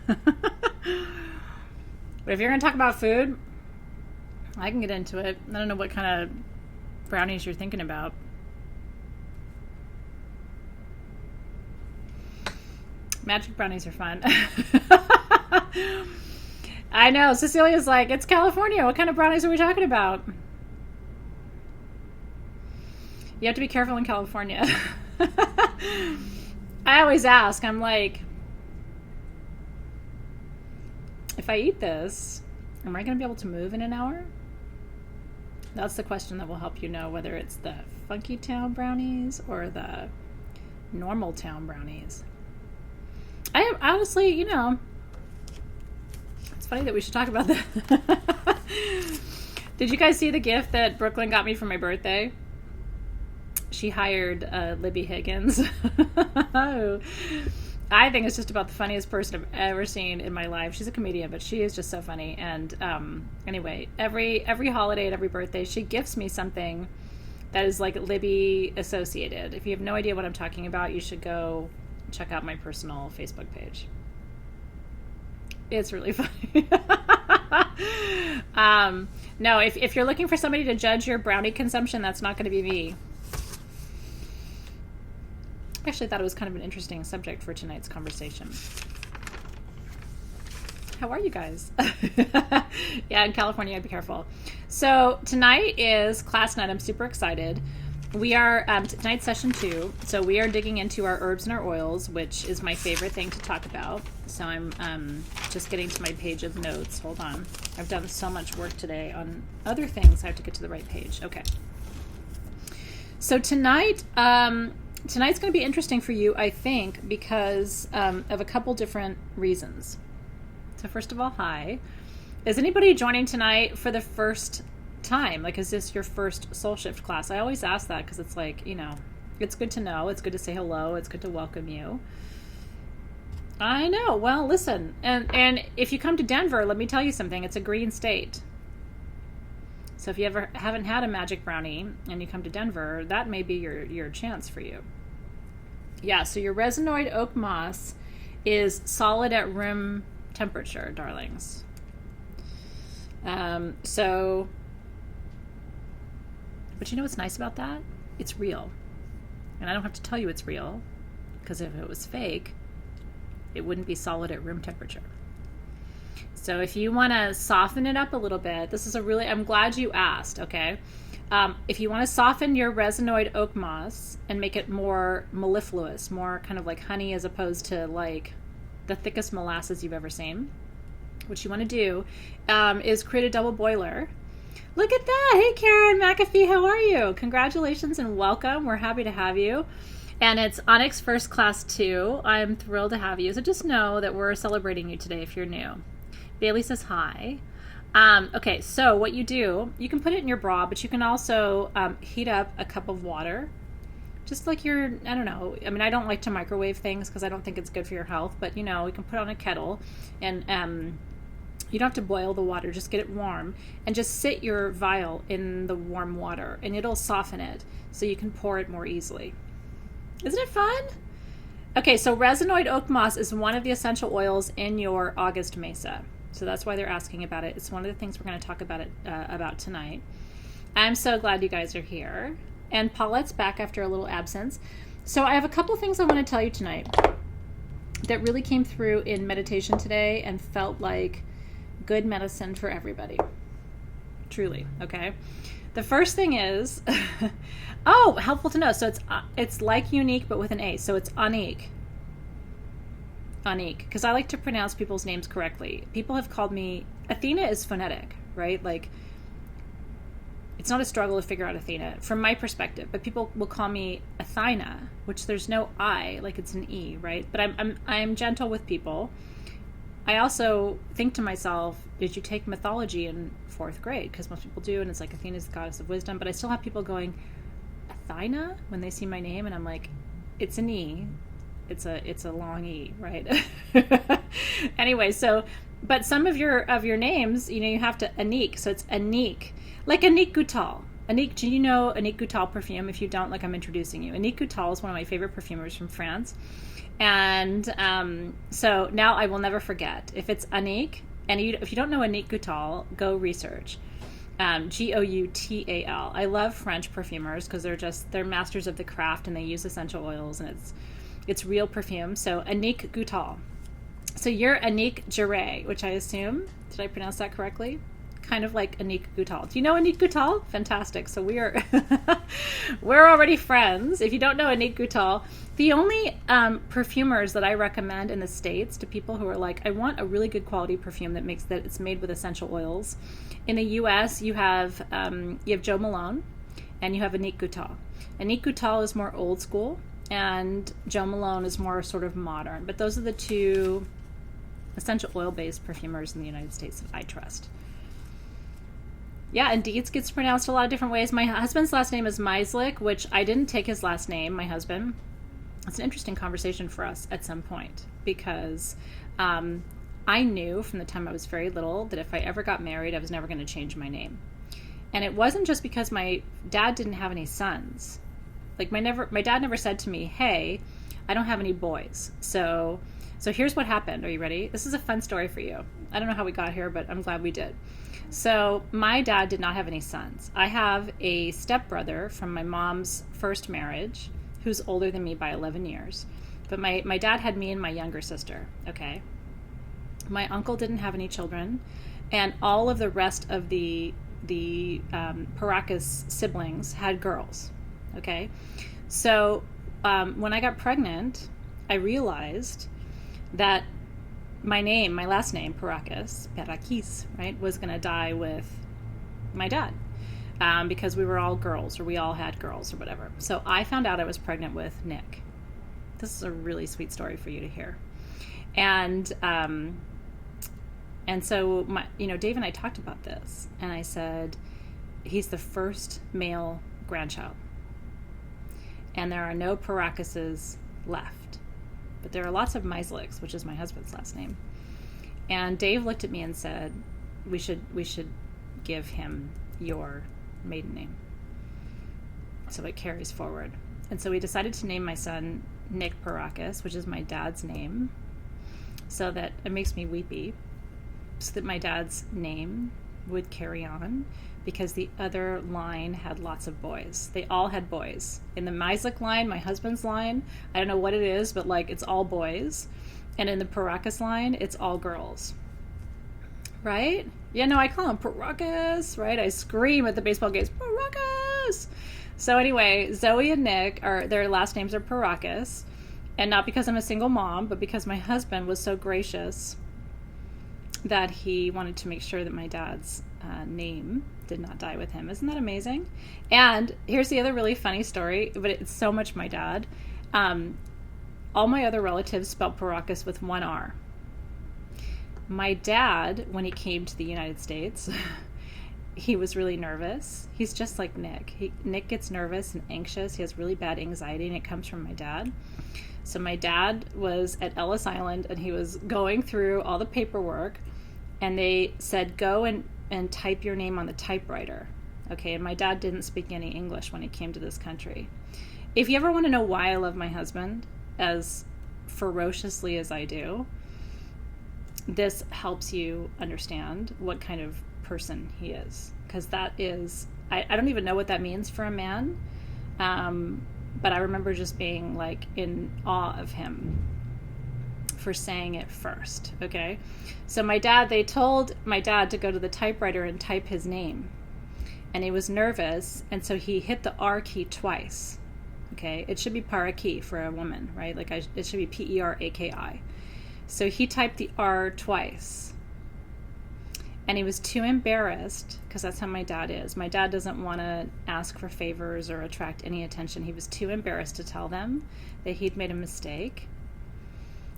But if you're going to talk about food, I can get into it. I don't know what kind of brownies you're thinking about. Magic brownies are fun. I know. Cecilia's like, it's California. What kind of brownies are we talking about? You have to be careful in California. I always ask, I'm like, if I eat this, am I going to be able to move in an hour? That's the question that will help you know whether it's the Funky Town brownies or the normal town brownies. I am honestly, it's funny that we should talk about that. Did you guys see the gift that Brooklyn got me for my birthday? She hired Libby Higgins. I think it's just about the funniest person I've ever seen in my life. She's a comedian, but she is just so funny. And anyway, every holiday and every birthday, she gifts me something that is like Libby associated. If you have no idea what I'm talking about, you should go check out my personal Facebook page. It's really funny. No, if you're looking for somebody to judge your brownie consumption, that's not going to be me. I actually thought it was kind of an interesting subject for tonight's conversation. How are you guys? Yeah, in California, be careful. So tonight is class night. I'm super excited. We are, tonight's session 2, so we are digging into our herbs and our oils, which is my favorite thing to talk about. So I'm just getting to my page of notes. Hold on. I've done so much work today on other things. I have to get to the right page. Okay. So tonight, tonight's going to be interesting for you, I think, because of a couple different reasons. So first of all, hi. Is anybody joining tonight for the first time? Like, is this your first Soul Shift class? I always ask that because it's like, it's good to know. It's good to say hello. It's good to welcome you. I know. Well, listen, and if you come to Denver, let me tell you something. It's a green state. So if you ever haven't had a magic brownie and you come to Denver, that may be your chance for you. Yeah, so your resinoid oak moss is solid at room temperature, darlings. But you know what's nice about that? It's real. And I don't have to tell you it's real, because if it was fake, it wouldn't be solid at room temperature. So if you want to soften it up a little bit, I'm glad you asked, okay? If you want to soften your resinoid oak moss and make it more mellifluous, more kind of like honey as opposed to like the thickest molasses you've ever seen, what you want to do is create a double boiler. Look at that. Hey, Karen McAfee, how are you? Congratulations and welcome. We're happy to have you. And it's Onyx First Class 2. I'm thrilled to have you. So just know that we're celebrating you today if you're new. Bailey says hi. Okay, so what you do, you can put it in your bra, but you can also heat up a cup of water. Just like I don't know. I mean, I don't like to microwave things because I don't think it's good for your health. But, you can put on a kettle and you don't have to boil the water. Just get it warm and just sit your vial in the warm water and it'll soften it so you can pour it more easily. Isn't it fun? Okay, so resinoid oak moss is one of the essential oils in your August Mesa. So that's why they're asking about it. It's one of the things we're going to talk about tonight. I'm so glad you guys are here. And Paulette's back after a little absence. So I have a couple of things I want to tell you tonight that really came through in meditation today and felt like good medicine for everybody. Truly, okay? The first thing is, helpful to know. So it's like unique, but with an A. So it's Anique. Anique. Because I like to pronounce people's names correctly. People have called me, Athena is phonetic, right? Like, it's not a struggle to figure out Athena from my perspective, but people will call me Athena, which there's no I, like it's an E, right? But I'm gentle with people. I also think to myself, did you take mythology in 4th grade? Because most people do, and it's like Athena's the goddess of wisdom. But I still have people going, Athena, when they see my name, and I'm like, it's an E. It's a long E, right? Anyway, but some of your names, you have to Anique. So it's Anique. Like Anique Goutal. Anique, do you know Anique Goutal perfume? If you don't, I'm introducing you. Anique Goutal is one of my favorite perfumers from France. And so now I will never forget. If it's Annick, and if you don't know Annick Goutal, go research. Goutal. I love French perfumers because they're masters of the craft, and they use essential oils, and it's real perfume. So Annick Goutal. So you're Annick Gouret, which I assume, did I pronounce that correctly? Kind of like Annick Goutal. Do you know Annick Goutal? Fantastic. So we are we're already friends. If you don't know Annick Goutal, the only perfumers that I recommend in the States to people who are like, I want a really good quality perfume that it's made with essential oils. In the U.S., you have Jo Malone, and you have Annick Goutal. Annick Goutal is more old school, and Jo Malone is more sort of modern. But those are the two essential oil-based perfumers in the United States that I trust. Yeah, and Dietz gets pronounced a lot of different ways. My husband's last name is Meislich, which I didn't take his last name, my husband. It's an interesting conversation for us at some point, because I knew from the time I was very little that if I ever got married, I was never going to change my name. And it wasn't just because my dad didn't have any sons. Like my dad never said to me, hey, I don't have any boys. So here's what happened. Are you ready? This is a fun story for you. I don't know how we got here, but I'm glad we did. So my dad did not have any sons. I have a stepbrother from my mom's first marriage who's older than me by 11 years. But my dad had me and my younger sister, okay? My uncle didn't have any children, and all of the rest of the Paracas siblings had girls, okay? So when I got pregnant, I realized that my last name, Paracas, right, was going to die with my dad because we were all girls, or we all had girls, or whatever. So I found out I was pregnant with Nick. This is a really sweet story for you to hear. And so Dave and I talked about this, and I said, he's the first male grandchild, and there are no Paracases left. But there are lots of Meislichs, which is my husband's last name. And Dave looked at me and said, we should give him your maiden name, so it carries forward. And so we decided to name my son Nick Paracas, which is my dad's name, so that it makes me weepy, so that my dad's name would carry on, because the other line had lots of boys. They all had boys. In the Meislich line, my husband's line, I don't know what it is, but like it's all boys. And in the Paracas line, it's all girls. Right? Yeah, no, I call him Paracas, right? I scream at the baseball games, Paracas! So anyway, Zoe and Nick, their last names are Paracas. And not because I'm a single mom, but because my husband was so gracious that he wanted to make sure that my dad's name did not die with him. Isn't that amazing? And here's the other really funny story, but it's so much my dad. All my other relatives spelled Paracas with one R. My dad, when he came to the United States, he was really nervous. He's just like Nick. Nick gets nervous and anxious. He has really bad anxiety, and it comes from my dad. So my dad was at Ellis Island, and he was going through all the paperwork, and they said, go and type your name on the typewriter. Okay, and my dad didn't speak any English when he came to this country. If you ever want to know why I love my husband as ferociously as I do, this helps you understand what kind of person he is. Because that is, I don't even know what that means for a man, but I remember just being like in awe of him for saying it first, okay? So they told my dad to go to the typewriter and type his name. And he was nervous, and so he hit the R key twice, okay? It should be Paraki for a woman, right? Like it should be Peraki. So he typed the R twice. And he was too embarrassed, because that's how my dad is. My dad doesn't want to ask for favors or attract any attention. He was too embarrassed to tell them that he'd made a mistake.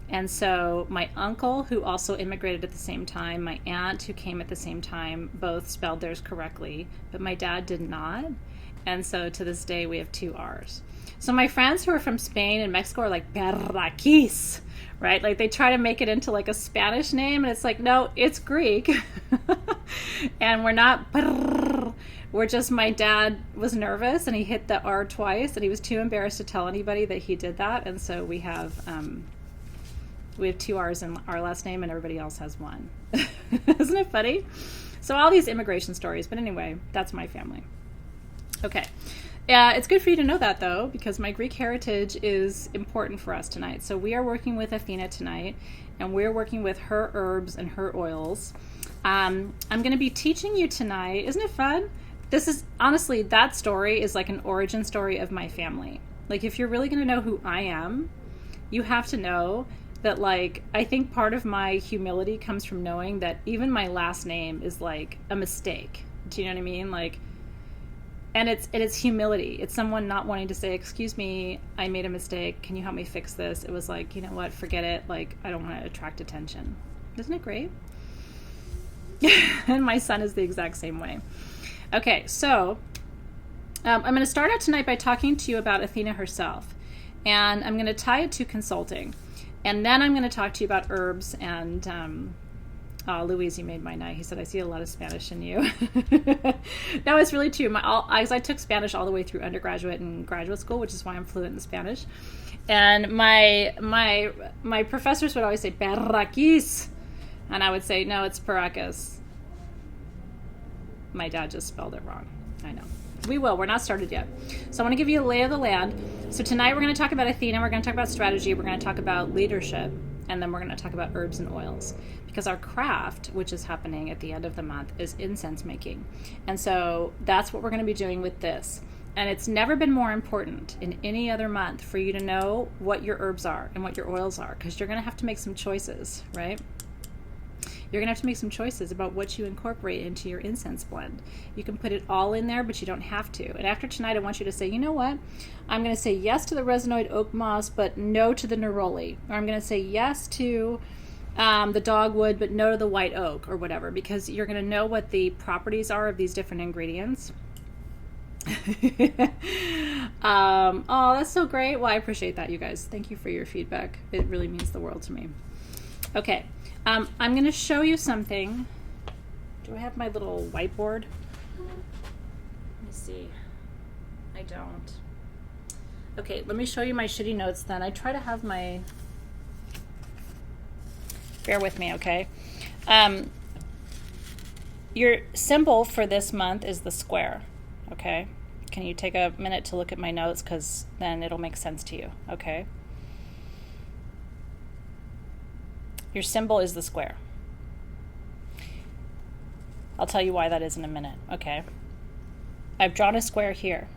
And so my uncle, who also immigrated at the same time, my aunt, who came at the same time, both spelled theirs correctly, but my dad did not. And so to this day, we have two R's. So my friends who are from Spain and Mexico are like, Berrakis, right? Like they try to make it into like a Spanish name, and it's like, no, it's Greek. And we're not, where just my dad was nervous and he hit the R twice, and he was too embarrassed to tell anybody that he did that. And so we have 2 R's in our last name, and everybody else has 1. Isn't it funny? So all these immigration stories. But anyway, that's my family. Okay. It's good for you to know that, though, because my Greek heritage is important for us tonight. So we are working with Athena tonight, and we're working with her herbs and her oils. I'm going to be teaching you tonight. Isn't it fun? This is, honestly, that story is like an origin story of my family. Like, if you're really going to know who I am, you have to know that, like, I think part of my humility comes from knowing that even my last name is like a mistake. Do you know what I mean? Like, and it's humility. It's someone not wanting to say, excuse me, I made a mistake. Can you help me fix this? It was like, you know what? Forget it. Like, I don't want to attract attention. Isn't it great? And my son is the exact same way. Okay, so I'm going to start out tonight by talking to you about Athena herself. And I'm going to tie it to consulting. And then I'm going to talk to you about herbs and... Luis, you made my night. He said, I see a lot of Spanish in you. No, it's really true. I took Spanish all the way through undergraduate and graduate school, which is why I'm fluent in Spanish. And my professors would always say, Perraquis. And I would say, no, it's Paracas. My dad just spelled it wrong. I know. We will. We're not started yet. So I want to give you a lay of the land. So tonight we're going to talk about Athena. We're going to talk about strategy. We're going to talk about leadership. And then we're going to talk about herbs and oils. Because our craft, which is happening at the end of the month, is incense making. And so that's what we're going to be doing with this. And it's never been more important in any other month for you to know what your herbs are and what your oils are. Because you're going to have to make some choices, right? You're going to have to make some choices about what you incorporate into your incense blend. You can put it all in there, but you don't have to. And after tonight, I want you to say, you know what? I'm going to say yes to the resinoid oak moss, but no to the neroli. Or I'm going to say yes to the dogwood, but no to the white oak, or whatever, because you're going to know what the properties are of these different ingredients. Oh, that's so great. Well, I appreciate that, you guys. Thank you for your feedback. It really means the world to me. Okay. I'm going to show you something. Do I have my little whiteboard? Let me see. I don't. Okay, let me show you my shitty notes then. I try to have my... Bear with me, okay? Your symbol for this month is the square, okay? Can you take a minute to look at my notes, because then it'll make sense to you, okay? Your symbol is the square. I'll tell you why that is in a minute, okay? I've drawn a square here.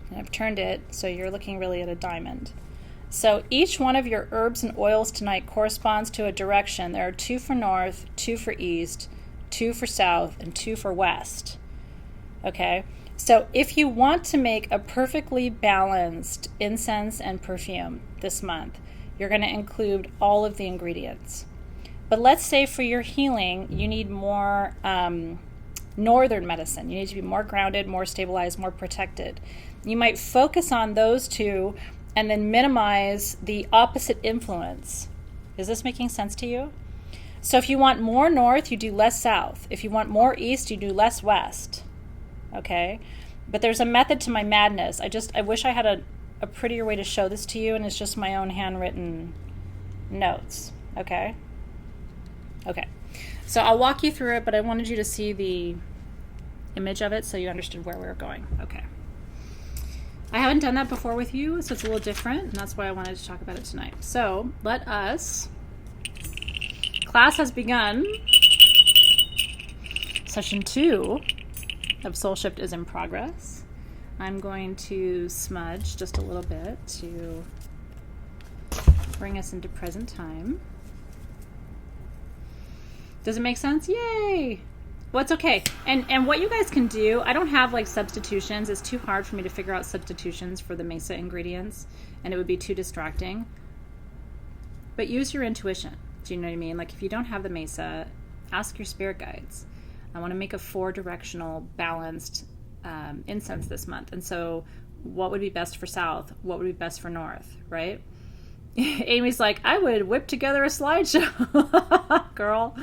And I've turned it so you're looking really at a diamond. So each one of your herbs and oils tonight corresponds to a direction. There are 2 for north, 2 for east, 2 for south, and 2 for west. Okay? So if you want to make a perfectly balanced incense and perfume this month, you're going to include all of the ingredients. But let's say for your healing, you need more northern medicine. You need to be more grounded, more stabilized, more protected. You might focus on those 2 and then minimize the opposite influence. Is this making sense to you? So if you want more north, you do less south. If you want more east, you do less west. Okay? But there's a method to my madness. I wish I had a prettier way to show this to you, and it's just my own handwritten notes. Okay? Okay. So I'll walk you through it, but I wanted you to see the image of it so you understood where we were going. Okay. I haven't done that before with you, so it's a little different, and that's why I wanted to talk about it tonight. So let us... Class has begun. Session 2 of Soul Shift is in progress. I'm going to smudge just a little bit to bring us into present time. Does it make sense? Yay! Well, it's okay. And what you guys can do, I don't have like substitutions. It's too hard for me to figure out substitutions for the Mesa ingredients, and it would be too distracting. But use your intuition. Do you know what I mean? Like if you don't have the Mesa, ask your spirit guides. I want to make a 4-directional balanced incense this month. And so what would be best for south? What would be best for north, right? Amy's like, I would whip together a slideshow, girl.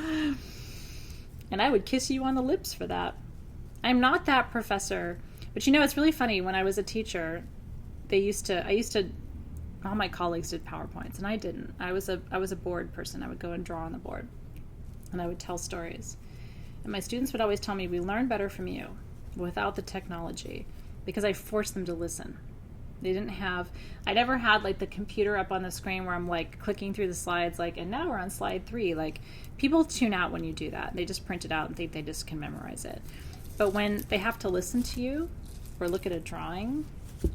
And I would kiss you on the lips for that. I'm not that professor. But you know, it's really funny. When I was a teacher, I used to, all my colleagues did PowerPoints, and I didn't. I was a board person. I would go and draw on the board, and I would tell stories. And my students would always tell me, we learn better from you without the technology, because I forced them to listen. They didn't have, I never had like the computer up on the screen where I'm like clicking through the slides, like, and now we're on slide 3. Like, people tune out when you do that. They just print it out and think they just can memorize it. But when they have to listen to you or look at a drawing, they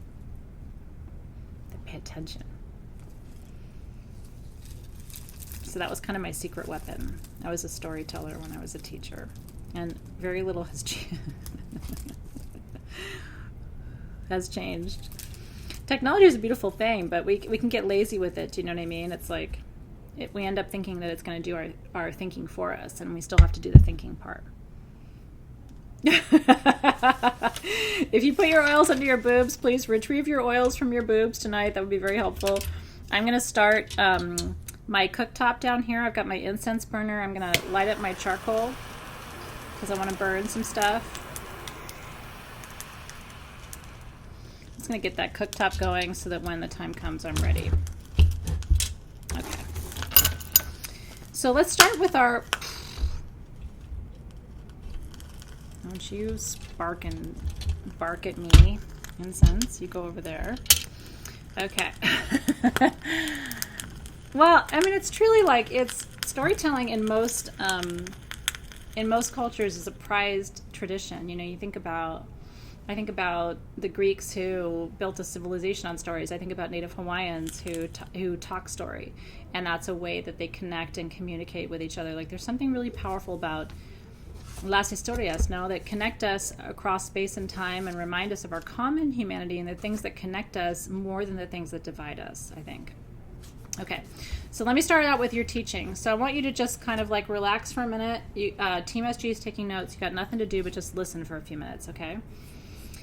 pay attention. So that was kind of my secret weapon. I was a storyteller when I was a teacher, and very little has has changed. Technology is a beautiful thing, but we can get lazy with it. Do you know what I mean? It's like we end up thinking that it's going to do our thinking for us, and we still have to do the thinking part. If you put your oils under your boobs, please retrieve your oils from your boobs tonight. That would be very helpful. I'm going to start my cooktop down here. I've got my incense burner. I'm going to light up my charcoal because I want to burn some stuff. I'm just going to get that cooktop going so that when the time comes, I'm ready. Okay. So let's start with our... Don't you spark and bark at me, incense. You go over there. Okay. Well, I mean, it's truly like, it's storytelling in most cultures is a prized tradition. You know, I think about the Greeks who built a civilization on stories. I think about Native Hawaiians who talk story, and that's a way that they connect and communicate with each other. Like, there's something really powerful about las historias, no, that connect us across space and time and remind us of our common humanity and the things that connect us more than the things that divide us, I think. Okay, so let me start out with your teaching. So I want you to just kind of like relax for a minute. Team SG is taking notes. You got nothing to do but just listen for a few minutes, okay?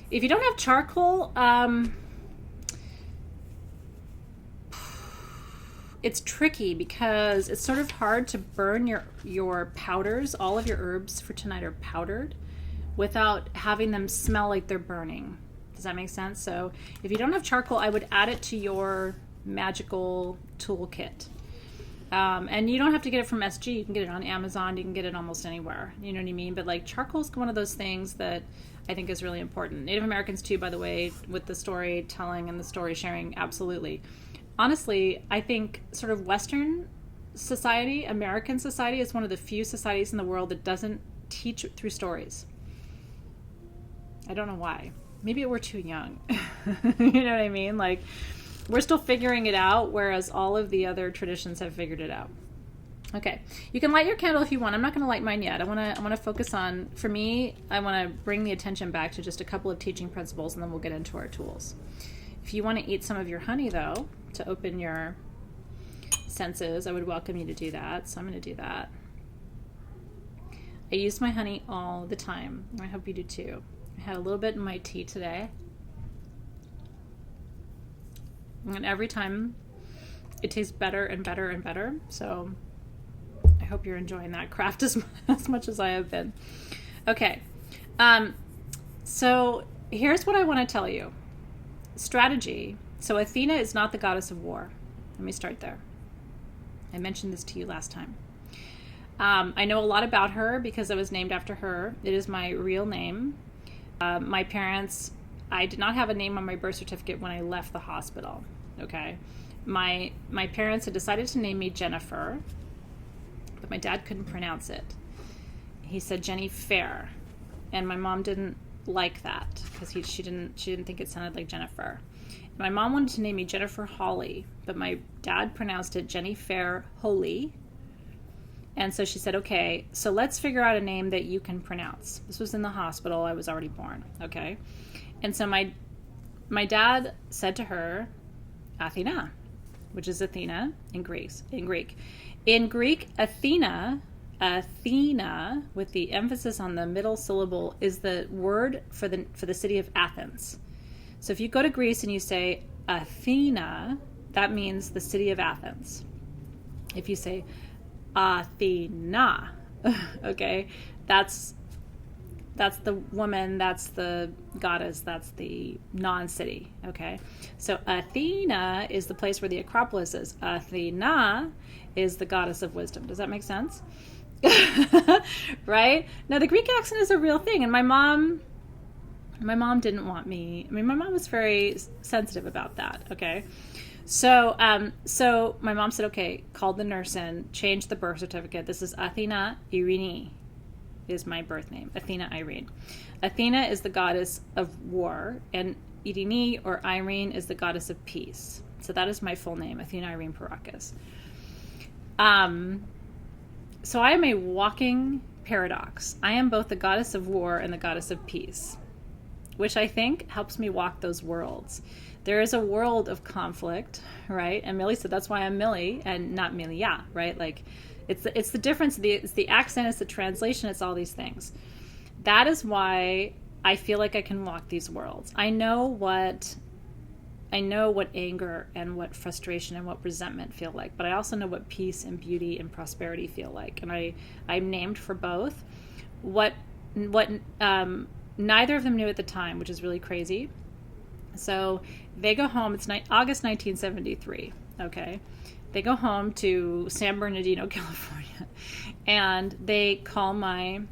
If you don't have charcoal, it's tricky because it's sort of hard to burn your powders. All of your herbs for tonight are powdered without having them smell like they're burning. Does that make sense? So if you don't have charcoal, I would add it to your magical toolkit. And you don't have to get it from SG. You can get it on Amazon. You can get it almost anywhere. You know what I mean? But like, charcoal is one of those things that I think is really important. Native Americans too, by the way, with the storytelling and the story sharing, absolutely. Honestly, I think sort of Western society, American society, is one of the few societies in the world that doesn't teach through stories. I don't know why. Maybe we're too young. You know what I mean? Like, we're still figuring it out, whereas all of the other traditions have figured it out. Okay, you can light your candle if you want. I'm not going to light mine yet. I want to focus on, for me, I want to bring the attention back to just a couple of teaching principles, and then we'll get into our tools. If you want to eat some of your honey, though, to open your senses, I would welcome you to do that. So I'm going to do that. I use my honey all the time. I hope you do too. I had a little bit in my tea today. And every time it tastes better and better and better. So I hope you're enjoying that craft as much as I have been. Okay. So here's what I want to tell you. Strategy. So Athena is not the goddess of war. Let me start there. I mentioned this to you last time. I know a lot about her because I was named after her. It is my real name. My parents, I did not have a name on my birth certificate when I left the hospital. Okay. My parents had decided to name me Jennifer, but my dad couldn't pronounce it. He said Jenny Fair, and my mom didn't like that because she didn't think it sounded like Jennifer. My mom wanted to name me Jennifer Holly, but my dad pronounced it Jenny Fair Holy. And so she said, okay, so let's figure out a name that you can pronounce. This was in the hospital. I was already born. Okay. And so my dad said to her, Athena, which is Athena in Greek. In Greek, Athena, with the emphasis on the middle syllable, is the word for the city of Athens. So if you go to Greece and you say Athena, that means the city of Athens. If you say Athena, okay, that's That's the woman, that's the goddess, that's the non-city, okay? So Athena is the place where the Acropolis is. Athena is the goddess of wisdom. Does that make sense? Right? Now, the Greek accent is a real thing, and my mom didn't want me. I mean, my mom was very sensitive about that, okay? So my mom said, okay, called the nurse in, changed the birth certificate. This is Athena Irene is my birth name, Athena Irene. Athena is the goddess of war, and Irene or Irene is the goddess of peace. So that is my full name, Athena Irene Parakis. So I am a walking paradox. I am both the goddess of war and the goddess of peace, which I think helps me walk those worlds. There is a world of conflict, right? And Millie said, that's why I'm Millie and not Milia, right? Like, it's the difference. It's the accent, it's the translation, it's all these things. That is why I feel like I can walk these worlds. I know what anger and what frustration and what resentment feel like, but I also know what peace and beauty and prosperity feel like. And I'm named for both. What neither of them knew at the time, which is really crazy. So they go home. It's August 1973. Okay. They go home to San Bernardino, California, and they call my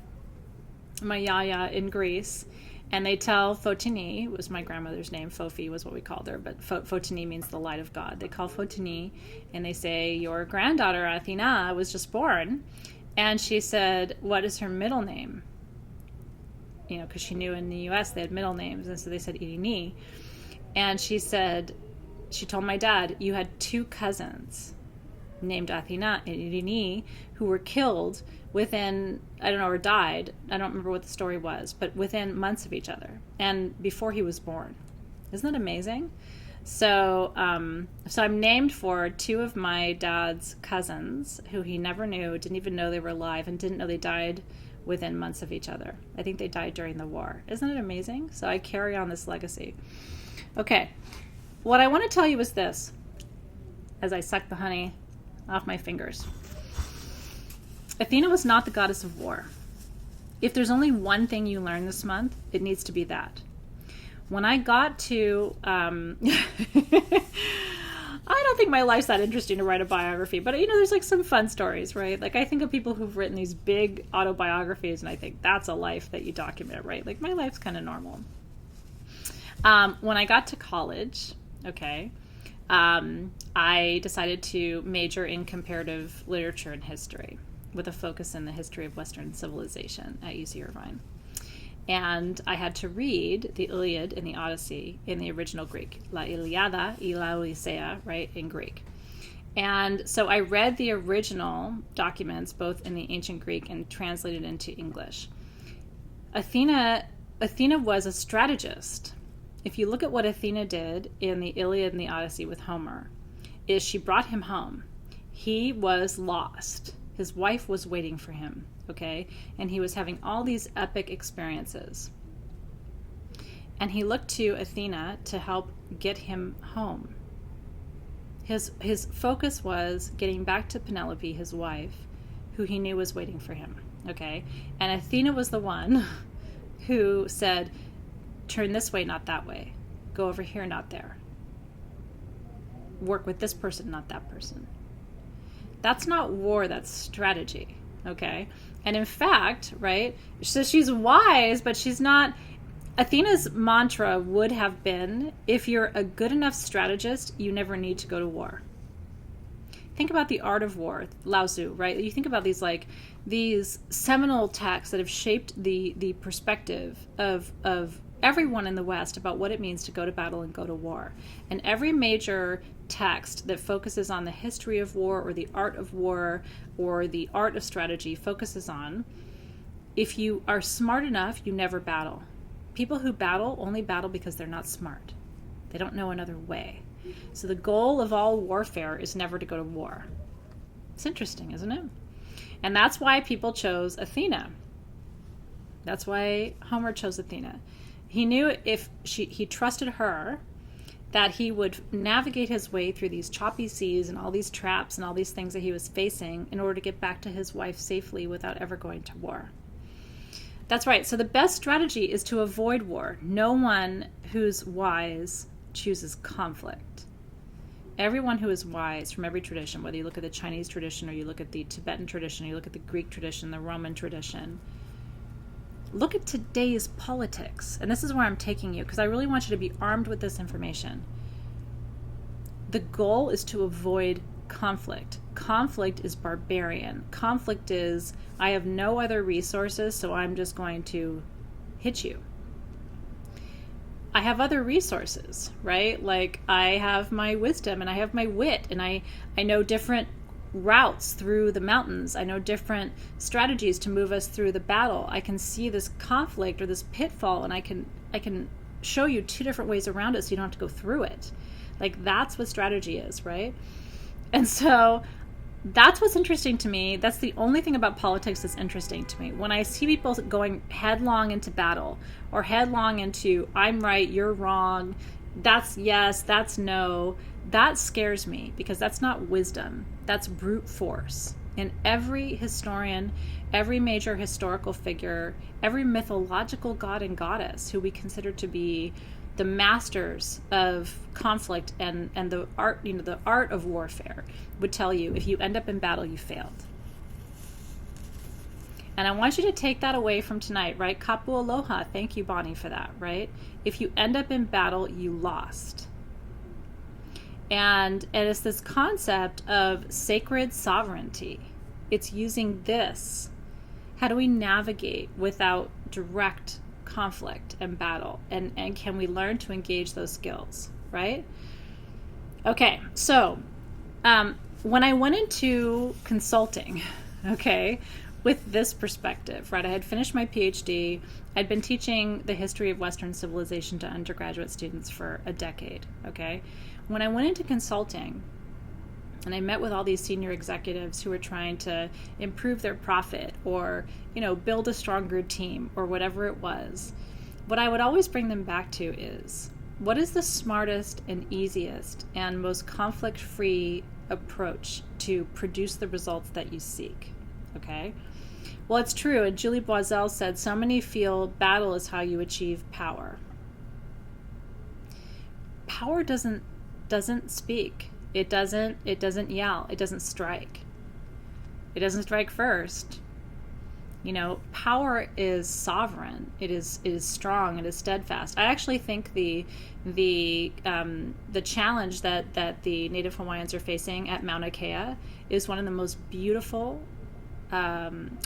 yaya in Greece, and they tell Fotini, was my grandmother's name, Fofi was what we called her, but Fotini means the light of God. They call Fotini, and they say, your granddaughter, Athena, was just born, and she said, what is her middle name? You know, because she knew in the U.S. they had middle names, and so they said Irene, and she said, she told my dad, you had two cousins named Athena and Irene who were killed within, I don't know, or died. I don't remember what the story was, but within months of each other and before he was born. Isn't that amazing? So, so I'm named for two of my dad's cousins who he never knew, didn't even know they were alive, and didn't know they died within months of each other. I think they died during the war. Isn't it amazing? So I carry on this legacy. Okay. What I want to tell you is this, as I suck the honey off my fingers. Athena was not the goddess of war. If there's only one thing you learn this month, it needs to be that. When I got to, I don't think my life's that interesting to write a biography, but you know, there's like some fun stories, right? Like I think of people who've written these big autobiographies, and I think that's a life that you document, right? Like my life's kind of normal. When I got to college, okay, I decided to major in comparative literature and history with a focus in the history of Western civilization at UC Irvine. And I had to read the Iliad and the Odyssey in the original Greek, La Iliada y la Odisea, right, in Greek. And so I read the original documents, both in the ancient Greek and translated into English. Athena was a strategist. If you look at what Athena did in the Iliad and the Odyssey with Homer, is she brought him home. He was lost. His wife was waiting for him, okay? And he was having all these epic experiences. And he looked to Athena to help get him home. His focus was getting back to Penelope, his wife, who he knew was waiting for him, okay? And Athena was the one who said, turn this way, not that way. Go over here, not there. Work with this person, not that person. That's not war, that's strategy, okay? And in fact, right, so she's wise, but she's not. Athena's mantra would have been, if you're a good enough strategist, you never need to go to war. Think about the art of war, Lao Tzu, right? You think about these seminal texts that have shaped the perspective of everyone in the West about what it means to go to battle and go to war. And every major text that focuses on the history of war or the art of war or the art of strategy focuses on, if you are smart enough, you never battle. People who battle only battle because they're not smart. They don't know another way. So the goal of all warfare is never to go to war. It's interesting, isn't it? And that's why people chose Athena. That's why Homer chose Athena. He knew if he trusted her, that he would navigate his way through these choppy seas and all these traps and all these things that he was facing in order to get back to his wife safely without ever going to war. That's right. So the best strategy is to avoid war. No one who's wise chooses conflict. Everyone who is wise from every tradition, whether you look at the Chinese tradition or you look at the Tibetan tradition, or you look at the Greek tradition, the Roman tradition, look at today's politics. And this is where I'm taking you, because I really want you to be armed with this information. The goal is to avoid conflict. Conflict is barbarian. Conflict is, I have no other resources, so I'm just going to hit you. I have other resources, right? Like I have my wisdom and I have my wit, and I know different routes through the mountains. I know different strategies to move us through the battle. I can see this conflict or this pitfall, and I can show you two different ways around it so you don't have to go through it. Like that's what strategy is, right? And so that's what's interesting to me. That's the only thing about politics that's interesting to me. When I see people going headlong into battle, or headlong into I'm right, you're wrong, that's yes, that's no, that scares me, because that's not wisdom. That's brute force. And every historian, every major historical figure, every mythological god and goddess who we consider to be the masters of conflict and the art, the art of warfare, would tell you if you end up in battle, you failed. And I want you to take that away from tonight, right? Kapu aloha. Thank you, Bonnie, for that, right? If you end up in battle, you lost. And it's this concept of sacred sovereignty. It's using this. How do we navigate without direct conflict and battle? And can we learn to engage those skills, right? Okay, so when I went into consulting, okay, with this perspective, right, I had finished my PhD. I'd been teaching the history of Western civilization to undergraduate students for a decade, okay? When I went into consulting, and I met with all these senior executives who were trying to improve their profit or, build a stronger team or whatever it was, what I would always bring them back to is, what is the smartest and easiest and most conflict-free approach to produce the results that you seek? Okay? Well, it's true. And Julie Boiselle said, so many feel battle is how you achieve power. Power doesn't speak. It doesn't yell. It doesn't strike. It doesn't strike first. Power is sovereign. It is strong. It is steadfast. I actually think the challenge that the Native Hawaiians are facing at Mauna Kea is one of the most beautiful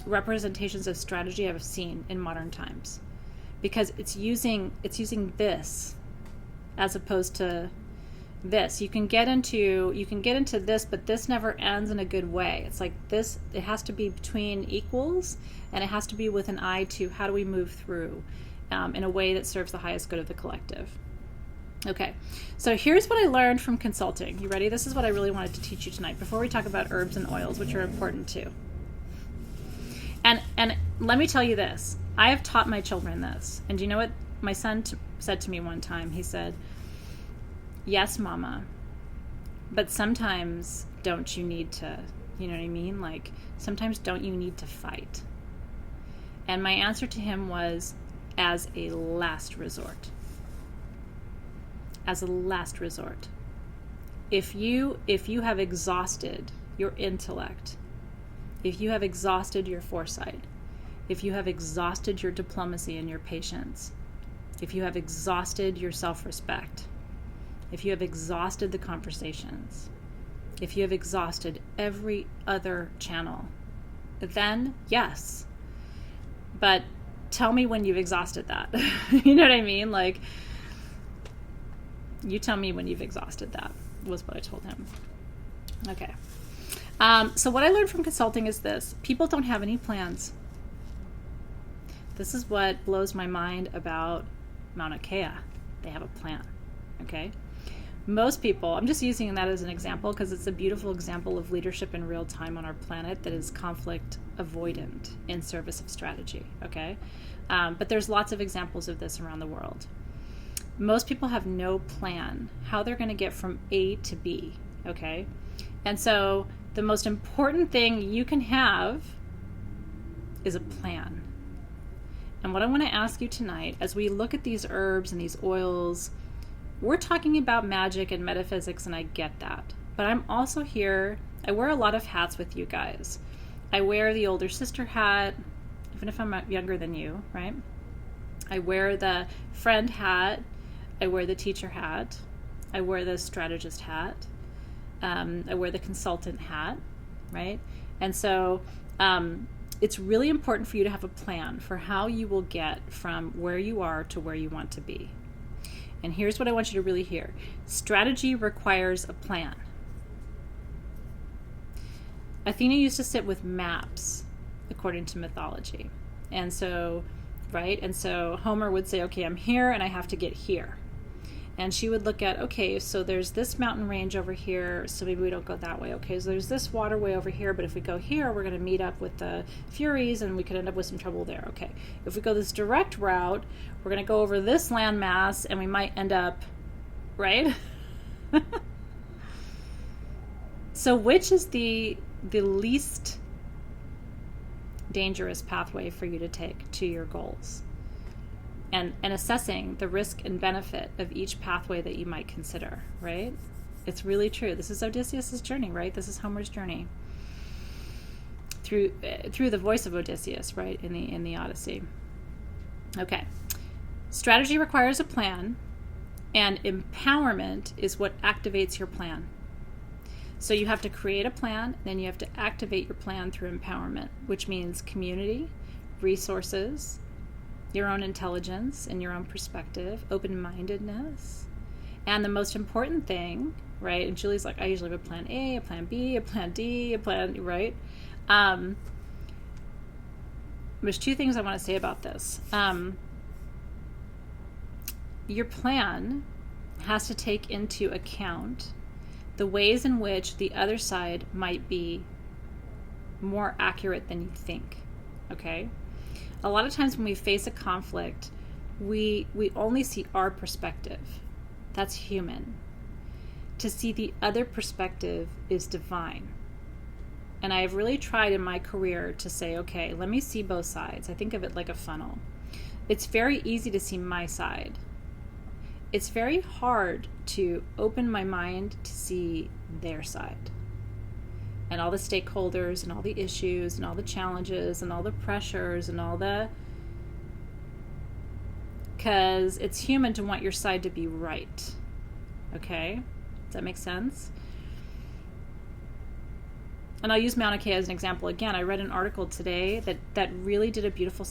representations of strategy I've seen in modern times, because it's using this as opposed to this. You can get into this, but this never ends in a good way. It's like this, it has to be between equals, and it has to be with an eye to how do we move through in a way that serves the highest good of the collective. Okay, so here's what I learned from consulting. You ready? This is what I really wanted to teach you tonight before we talk about herbs and oils, which are important too. And let me tell you this. I have taught my children this. And do you know what my son said to me one time? He said, yes, Mama, but sometimes don't you need to, you know what I mean? Like, sometimes don't you need to fight? And my answer to him was, as a last resort. As a last resort. If you have exhausted your intellect, if you have exhausted your foresight, if you have exhausted your diplomacy and your patience, if you have exhausted your self-respect, if you have exhausted the conversations, if you have exhausted every other channel, then yes. But tell me when you've exhausted that. You know what I mean? Like, you tell me when you've exhausted that, was what I told him. Okay. So what I learned from consulting is this. People don't have any plans. This is what blows my mind about Mauna Kea. They have a plan. Okay? Most people, I'm just using that as an example because it's a beautiful example of leadership in real time on our planet that is conflict avoidant in service of strategy. Okay? But there's lots of examples of this around the world. Most people have no plan how they're going to get from A to B. Okay? And so the most important thing you can have is a plan. And what I want to ask you tonight, as we look at these herbs and these oils, we're talking about magic and metaphysics, and I get that. But I'm also here, I wear a lot of hats with you guys. I wear the older sister hat, even if I'm younger than you, right? I wear the friend hat. I wear the teacher hat. I wear the strategist hat. I wear the consultant hat, right? And so it's really important for you to have a plan for how you will get from where you are to where you want to be. And here's what I want you to really hear. Strategy requires a plan. Athena used to sit with maps, according to mythology. And so, right? And so Homer would say, okay, I'm here and I have to get here. And she would look at, okay, so there's this mountain range over here, so maybe we don't go that way. Okay, so there's this waterway over here, but if we go here, we're going to meet up with the Furies and we could end up with some trouble there. Okay, if we go this direct route, we're going to go over this landmass and we might end up, right? So which is the least dangerous pathway for you to take to your goals? And assessing the risk and benefit of each pathway that you might consider, right? It's really true. This is Odysseus' journey, right? This is Homer's journey through the voice of Odysseus, right, in the Odyssey. Okay. Strategy requires a plan, and empowerment is what activates your plan. So you have to create a plan, then you have to activate your plan through empowerment, which means community, resources, your own intelligence and your own perspective, open-mindedness. And the most important thing, right, and Julie's like, I usually have a plan A, a plan B, a plan D, a plan, right? There's two things I want to say about this. Your plan has to take into account the ways in which the other side might be more accurate than you think, okay? A lot of times when we face a conflict, we only see our perspective. That's human. To see the other perspective is divine. And I've really tried in my career to say, okay, let me see both sides. I think of it like a funnel. It's very easy to see my side. It's very hard to open my mind to see their side. And all the stakeholders and all the issues and all the challenges and all the pressures and all the... Because it's human to want your side to be right. Okay? Does that make sense? And I'll use Mauna Kea as an example again. I read an article today that really did a beautiful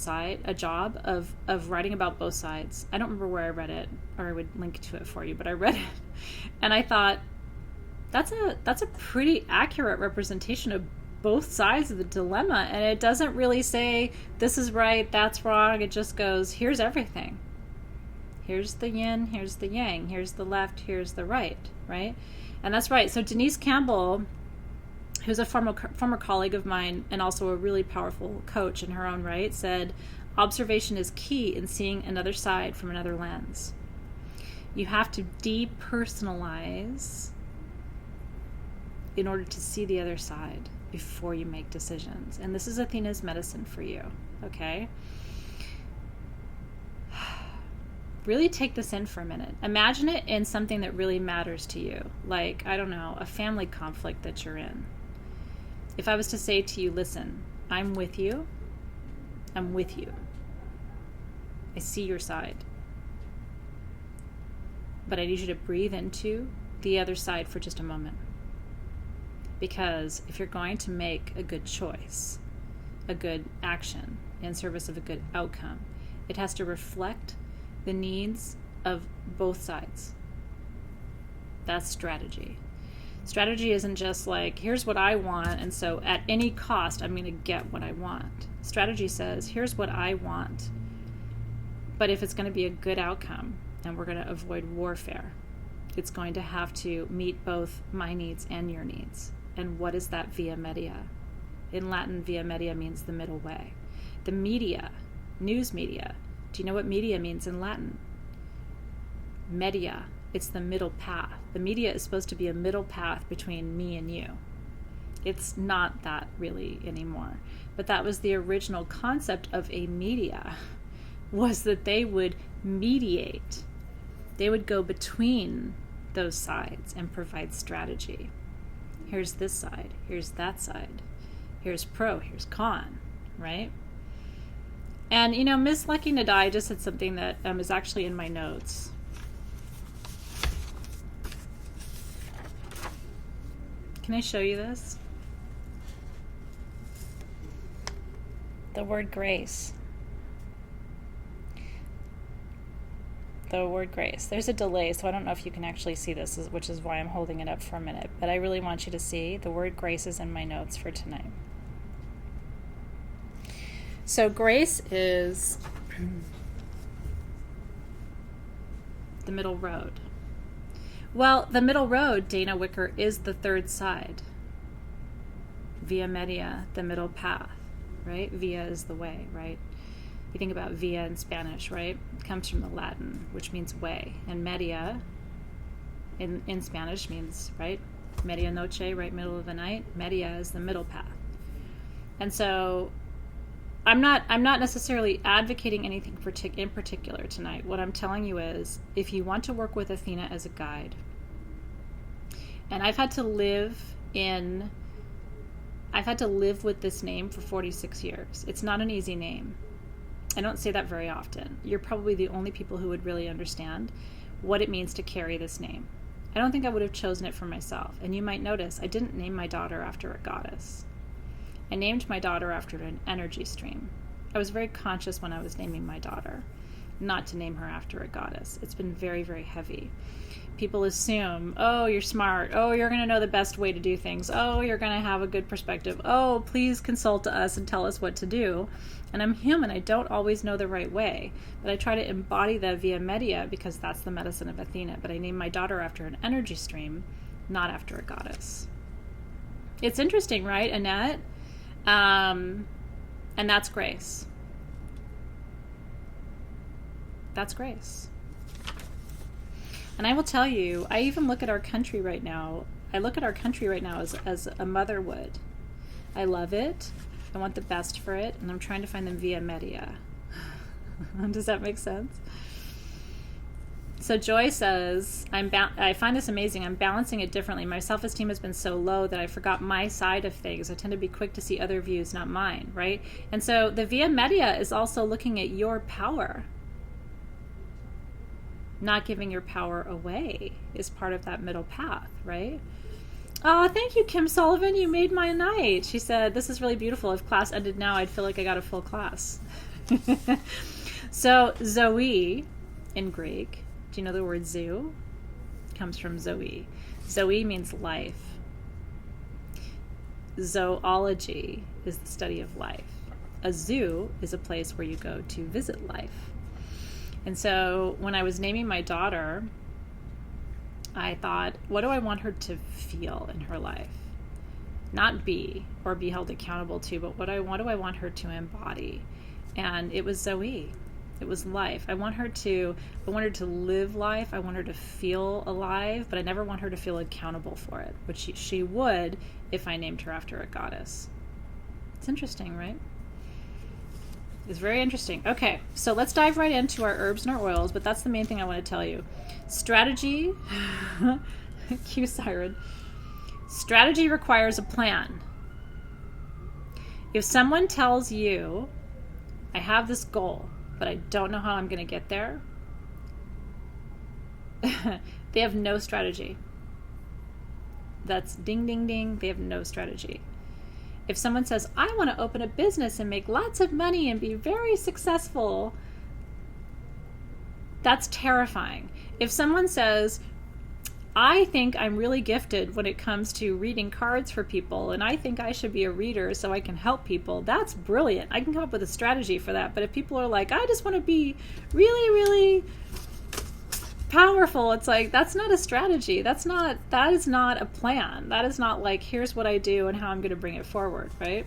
job of writing about both sides. I don't remember where I read it, or I would link to it for you, but I read it. And I thought, that's a pretty accurate representation of both sides of the dilemma. And it doesn't really say, this is right, that's wrong. It just goes, here's everything. Here's the yin, here's the yang, here's the left, here's the right, right? And that's right. So Denise Campbell, who's a former colleague of mine and also a really powerful coach in her own right, said, observation is key in seeing another side from another lens. You have to depersonalize in order to see the other side before you make decisions. And this is Athena's medicine for you, okay? Really take this in for a minute. Imagine it in something that really matters to you, like, I don't know, a family conflict that you're in. If I was to say to you, listen, I'm with you. I'm with you. I see your side. But I need you to breathe into the other side for just a moment. Because if you're going to make a good choice, a good action in service of a good outcome, it has to reflect the needs of both sides. That's strategy. Strategy isn't just like, here's what I want, and so at any cost, I'm going to get what I want. Strategy says, here's what I want, but if it's going to be a good outcome, and we're going to avoid warfare, it's going to have to meet both my needs and your needs. And what is that via media? In Latin, via media means the middle way. The media, news media. Do you know what media means in Latin? Media. It's the middle path. The media is supposed to be a middle path between me and you. It's not that really anymore. But that was the original concept of a media, was that they would mediate. They would go between those sides and provide strategy. Here's this side, here's that side, here's pro, here's con, right? And, Miss Lucky Nadai just said something that is actually in my notes. Can I show you this? The word grace. The word grace. There's a delay, so I don't know if you can actually see this, which is why I'm holding it up for a minute. But I really want you to see the word grace is in my notes for tonight. So grace is the middle road. Well, the middle road, Dana Wicker, is the third side. Via media, the middle path, right? Via is the way, right? You think about via in Spanish, right? It comes from the Latin, which means way. And media in Spanish means, right? Medianoche, right? Middle of the night. Media is the middle path. And so I'm not necessarily advocating anything in particular tonight. What I'm telling you is, if you want to work with Athena as a guide, and I've had to live with this name for 46 years. It's not an easy name. I don't say that very often. You're probably the only people who would really understand what it means to carry this name. I don't think I would have chosen it for myself. And you might notice I didn't name my daughter after a goddess. I named my daughter after an energy stream. I was very conscious when I was naming my daughter not to name her after a goddess. It's been very, very heavy. People assume, oh, you're smart. Oh, you're going to know the best way to do things. Oh, you're going to have a good perspective. Oh, please consult us and tell us what to do. And I'm human. I don't always know the right way. But I try to embody that via media because that's the medicine of Athena. But I named my daughter after an energy stream, not after a goddess. It's interesting, right, Annette? And that's grace. That's grace. And I will tell you, I even look at our country right now. I look at our country right now as a mother would. I love it. I want the best for it. And I'm trying to find them via media. Does that make sense? So Joy says, I find this amazing. I'm balancing it differently. My self-esteem has been so low that I forgot my side of things. I tend to be quick to see other views, not mine, right? And so the via media is also looking at your power. Not giving your power away is part of that middle path, right? Oh, thank you, Kim Sullivan. You made my night. She said, this is really beautiful. If class ended now, I'd feel like I got a full class. So Zoe in Greek, do you know the word zoo? It comes from Zoe. Zoe means life. Zoology is the study of life. A zoo is a place where you go to visit life. And so when I was naming my daughter, I thought, what do I want her to feel in her life? Not be or be held accountable to, but what do I want her to embody? And it was Zoe. It was life. I want her to live life. I want her to feel alive, but I never want her to feel accountable for it, which she would if I named her after a goddess. It's interesting, right? It's very interesting. Okay, so let's dive right into our herbs and our oils, but that's the main thing I want to tell you. Strategy, cue siren. Strategy requires a plan. If someone tells you, I have this goal, but I don't know how I'm going to get there, they have no strategy. That's ding, ding, ding. They have no strategy. If someone says, I want to open a business and make lots of money and be very successful, that's terrifying. If someone says, I think I'm really gifted when it comes to reading cards for people, and I think I should be a reader so I can help people, that's brilliant. I can come up with a strategy for that. But if people are like, I just want to be really, really powerful, it's like, that's not a strategy. That is not a plan. That is not like, here's what I do and how I'm going to bring it forward, right?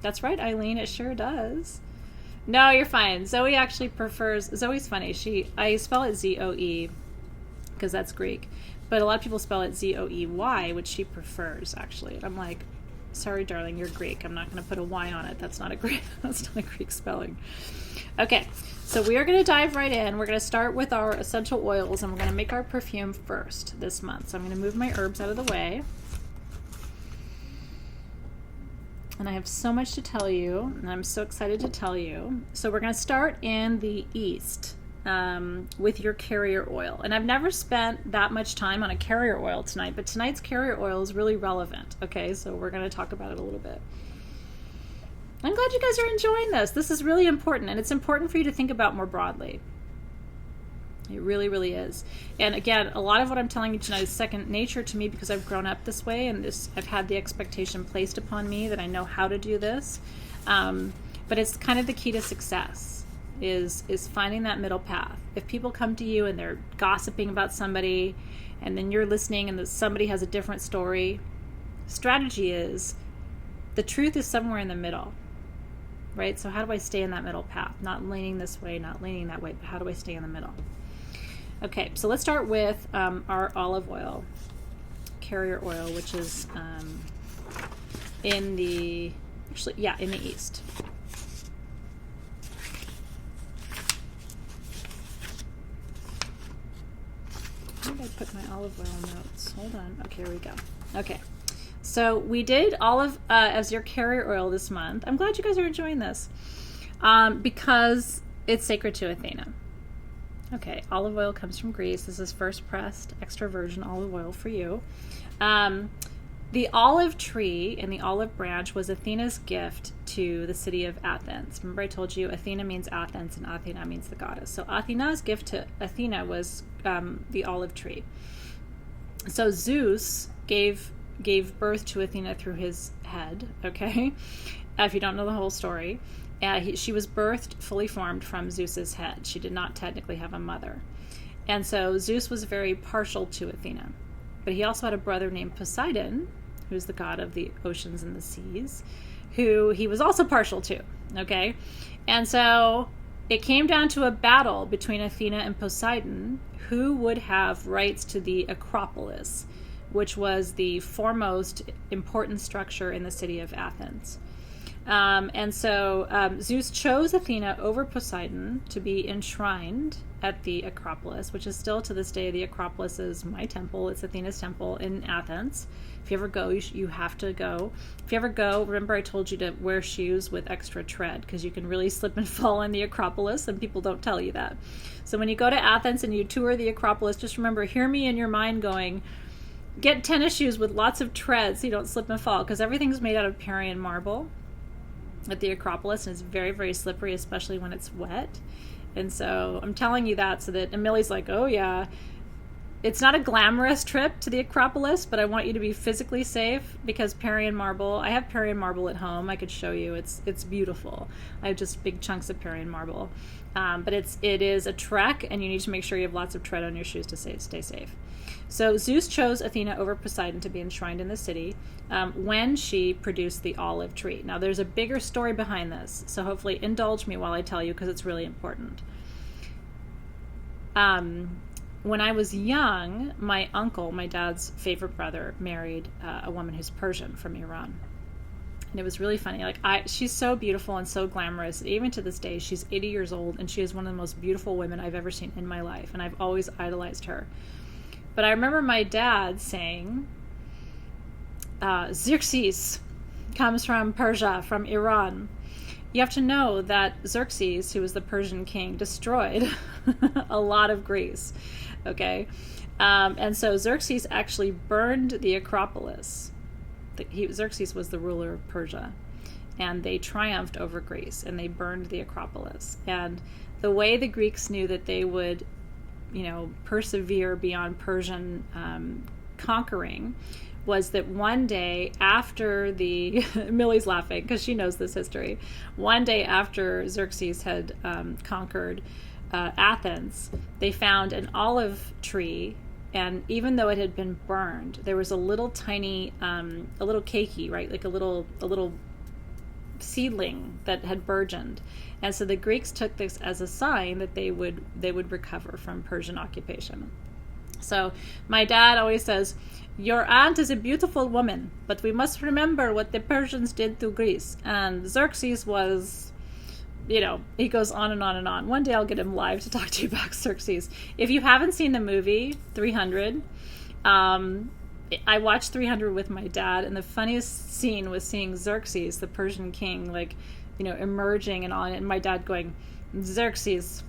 That's right, Eileen, it sure does. No, you're fine. Zoe actually prefers, Zoe's funny. I spell it Z-O-E because that's Greek, but a lot of people spell it Z-O-E-Y, which she prefers actually. And I'm like, Sorry, darling, you're Greek. I'm not going to put a Y on it. That's not a Greek spelling. Okay, so we are going to dive right in. We're going to start with our essential oils, and we're going to make our perfume first this month. So I'm going to move my herbs out of the way. And I have so much to tell you, and I'm so excited to tell you. So we're going to start in the East with your carrier oil. And I've never spent that much time on a carrier oil tonight, but tonight's carrier oil is really relevant. Okay, so we're going to talk about it a little bit. I'm glad you guys are enjoying this. This is really important, and it's important for you to think about more broadly. It really, really is. And again, a lot of what I'm telling you tonight is second nature to me because I've grown up this way, and I've had the expectation placed upon me that I know how to do this. But it's kind of the key to success is finding that middle path. If people come to you and they're gossiping about somebody, and then you're listening and somebody has a different story, strategy is the truth is somewhere in the middle. Right? So how do I stay in that middle path? Not leaning this way, not leaning that way, but how do I stay in the middle? Okay, so let's start with our olive oil, carrier oil, which is in the East. Where did I put my olive oil notes? Hold on. Okay, here we go. Okay. So we did olive as your carrier oil this month. I'm glad you guys are enjoying this because it's sacred to Athena. Okay, olive oil comes from Greece. This is first pressed extra virgin olive oil for you. The olive tree and the olive branch was Athena's gift to the city of Athens. Remember I told you Athena means Athens and Athena means the goddess. So Athena's gift to Athena was the olive tree. So Zeus gave birth to Athena through his head, okay? If you don't know the whole story. She was birthed fully formed from Zeus's head. She did not technically have a mother. And so Zeus was very partial to Athena. But he also had a brother named Poseidon, who's the god of the oceans and the seas, who he was also partial to, okay? And so it came down to a battle between Athena and Poseidon, who would have rights to the Acropolis, which was the foremost important structure in the city of Athens. And so Zeus chose Athena over Poseidon to be enshrined at the Acropolis, which is still to this day, the Acropolis is my temple. It's Athena's temple in Athens. If you ever go, you have to go. If you ever go, remember I told you to wear shoes with extra tread because you can really slip and fall in the Acropolis, and people don't tell you that. So when you go to Athens and you tour the Acropolis, just remember, hear me in your mind going, get tennis shoes with lots of tread so you don't slip and fall, because everything's made out of Parian marble at the Acropolis, and it's very, very slippery, especially when it's wet. And so I'm telling you that so that Emily's like, oh yeah, it's not a glamorous trip to the Acropolis, but I want you to be physically safe because Parian marble, I have Parian marble at home. I could show you. It's beautiful. I have just big chunks of Parian marble. But it is a trek, and you need to make sure you have lots of tread on your shoes to stay safe. So Zeus chose Athena over Poseidon to be enshrined in the city when she produced the olive tree. Now there's a bigger story behind this, so hopefully indulge me while I tell you because it's really important. When I was young, my uncle, my dad's favorite brother, married a woman who's Persian from Iran. And it was really funny. She's so beautiful and so glamorous. Even to this day, she's 80 years old, and she is one of the most beautiful women I've ever seen in my life. And I've always idolized her. But I remember my dad saying, Xerxes comes from Persia, from Iran. You have to know that Xerxes, who was the Persian king, destroyed a lot of Greece. Okay? And so Xerxes actually burned the Acropolis. Xerxes was the ruler of Persia. And they triumphed over Greece, and they burned the Acropolis. And the way the Greeks knew that they would persevere beyond Persian conquering was that one day after Millie's laughing because she knows this history. One day after Xerxes had conquered Athens, they found an olive tree, and even though it had been burned, there was a little tiny, a little keiki, right? Like a little seedling that had burgeoned. And so the Greeks took this as a sign that they would recover from Persian occupation. So my dad always says, Your aunt is a beautiful woman, but we must remember what the Persians did to Greece. And Xerxes was, he goes on and on and on. One day I'll get him live to talk to you about Xerxes. If you haven't seen the movie 300, I watched 300 with my dad, and the funniest scene was seeing Xerxes, the Persian king, emerging and on it, and my dad going, Xerxes.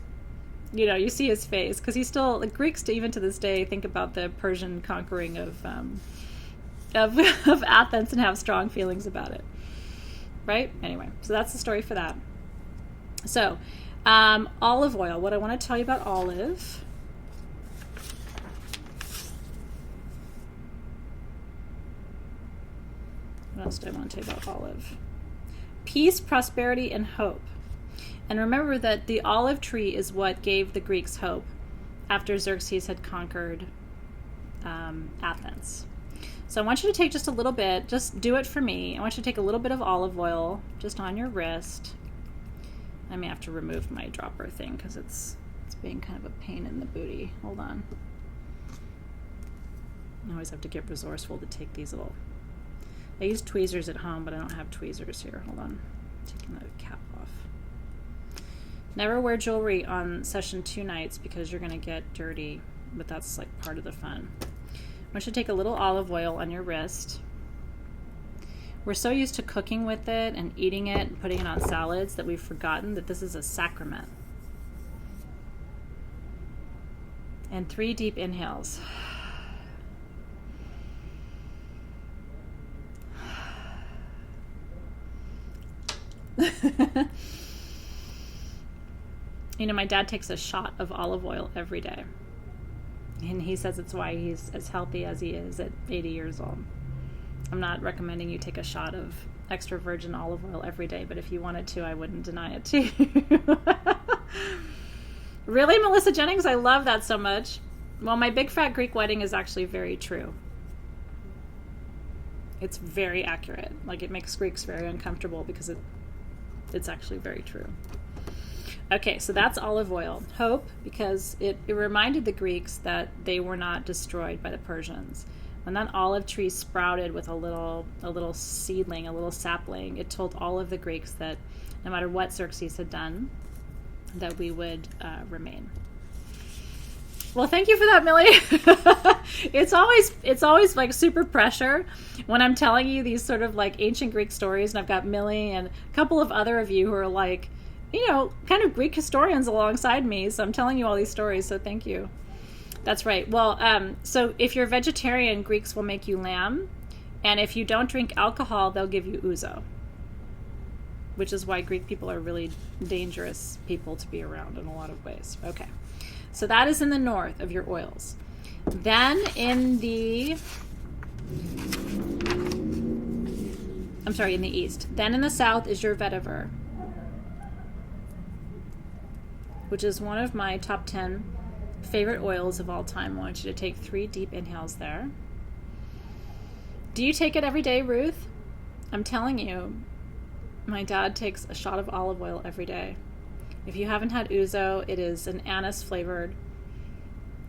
You see his face, because he's still, Greeks even to this day think about the Persian conquering of Athens and have strong feelings about it. Right? Anyway, so that's the story for that. So, olive oil. What I want to tell you about olive. What else do I want to tell you about olive? Peace, prosperity, and hope. And remember that the olive tree is what gave the Greeks hope after Xerxes had conquered Athens. So I want you to take just a little bit, just do it for me. I want you to take a little bit of olive oil just on your wrist. I may have to remove my dropper thing because it's being kind of a pain in the booty. Hold on. I always have to get resourceful to take these little... I use tweezers at home, but I don't have tweezers here. Hold on. Taking the cap off. Never wear jewelry on session 2 nights because you're going to get dirty, but that's part of the fun. I want you to take a little olive oil on your wrist. We're so used to cooking with it and eating it and putting it on salads that we've forgotten that this is a sacrament. And 3 deep inhales. My dad takes a shot of olive oil every day. And he says it's why he's as healthy as he is at 80 years old. I'm not recommending you take a shot of extra virgin olive oil every day, but if you wanted to, I wouldn't deny it to you. Really, Melissa Jennings? I love that so much. Well, my big fat Greek wedding is actually very true. It's very accurate. It makes Greeks very uncomfortable because it's actually very true. Okay, so that's olive oil. Hope, because it reminded the Greeks that they were not destroyed by the Persians. When that olive tree sprouted with a little seedling, a little sapling, it told all of the Greeks that no matter what Xerxes had done, that we would remain. Well, thank you for that, Millie. It's always super pressure when I'm telling you these sort of ancient Greek stories, and I've got Millie and a couple of other of you who are kind of Greek historians alongside me. So I'm telling you all these stories. So thank you. That's right. Well, so if you're vegetarian, Greeks will make you lamb. And if you don't drink alcohol, they'll give you ouzo, which is why Greek people are really dangerous people to be around in a lot of ways. Okay. So that is in the north of your oils. Then in the east. Then in the south is your vetiver, which is one of my top 10 favorite oils of all time. I want you to take 3 deep inhales there. Do you take it every day, Ruth? I'm telling you, my dad takes a shot of olive oil every day. If you haven't had ouzo, it is an anise-flavored,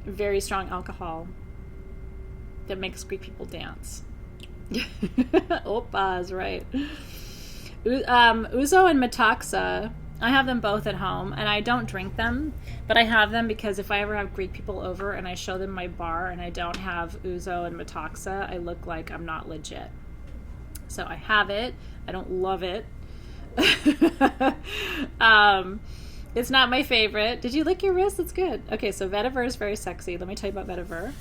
very strong alcohol that makes Greek people dance. Opa is right. Ouzo and metaxa, I have them both at home, and I don't drink them, but I have them because if I ever have Greek people over and I show them my bar and I don't have ouzo and metaxa, I look like I'm not legit. So I have it. I don't love it. It's not my favorite. Did you lick your wrist? It's good. Okay, so vetiver is very sexy. Let me tell you about vetiver.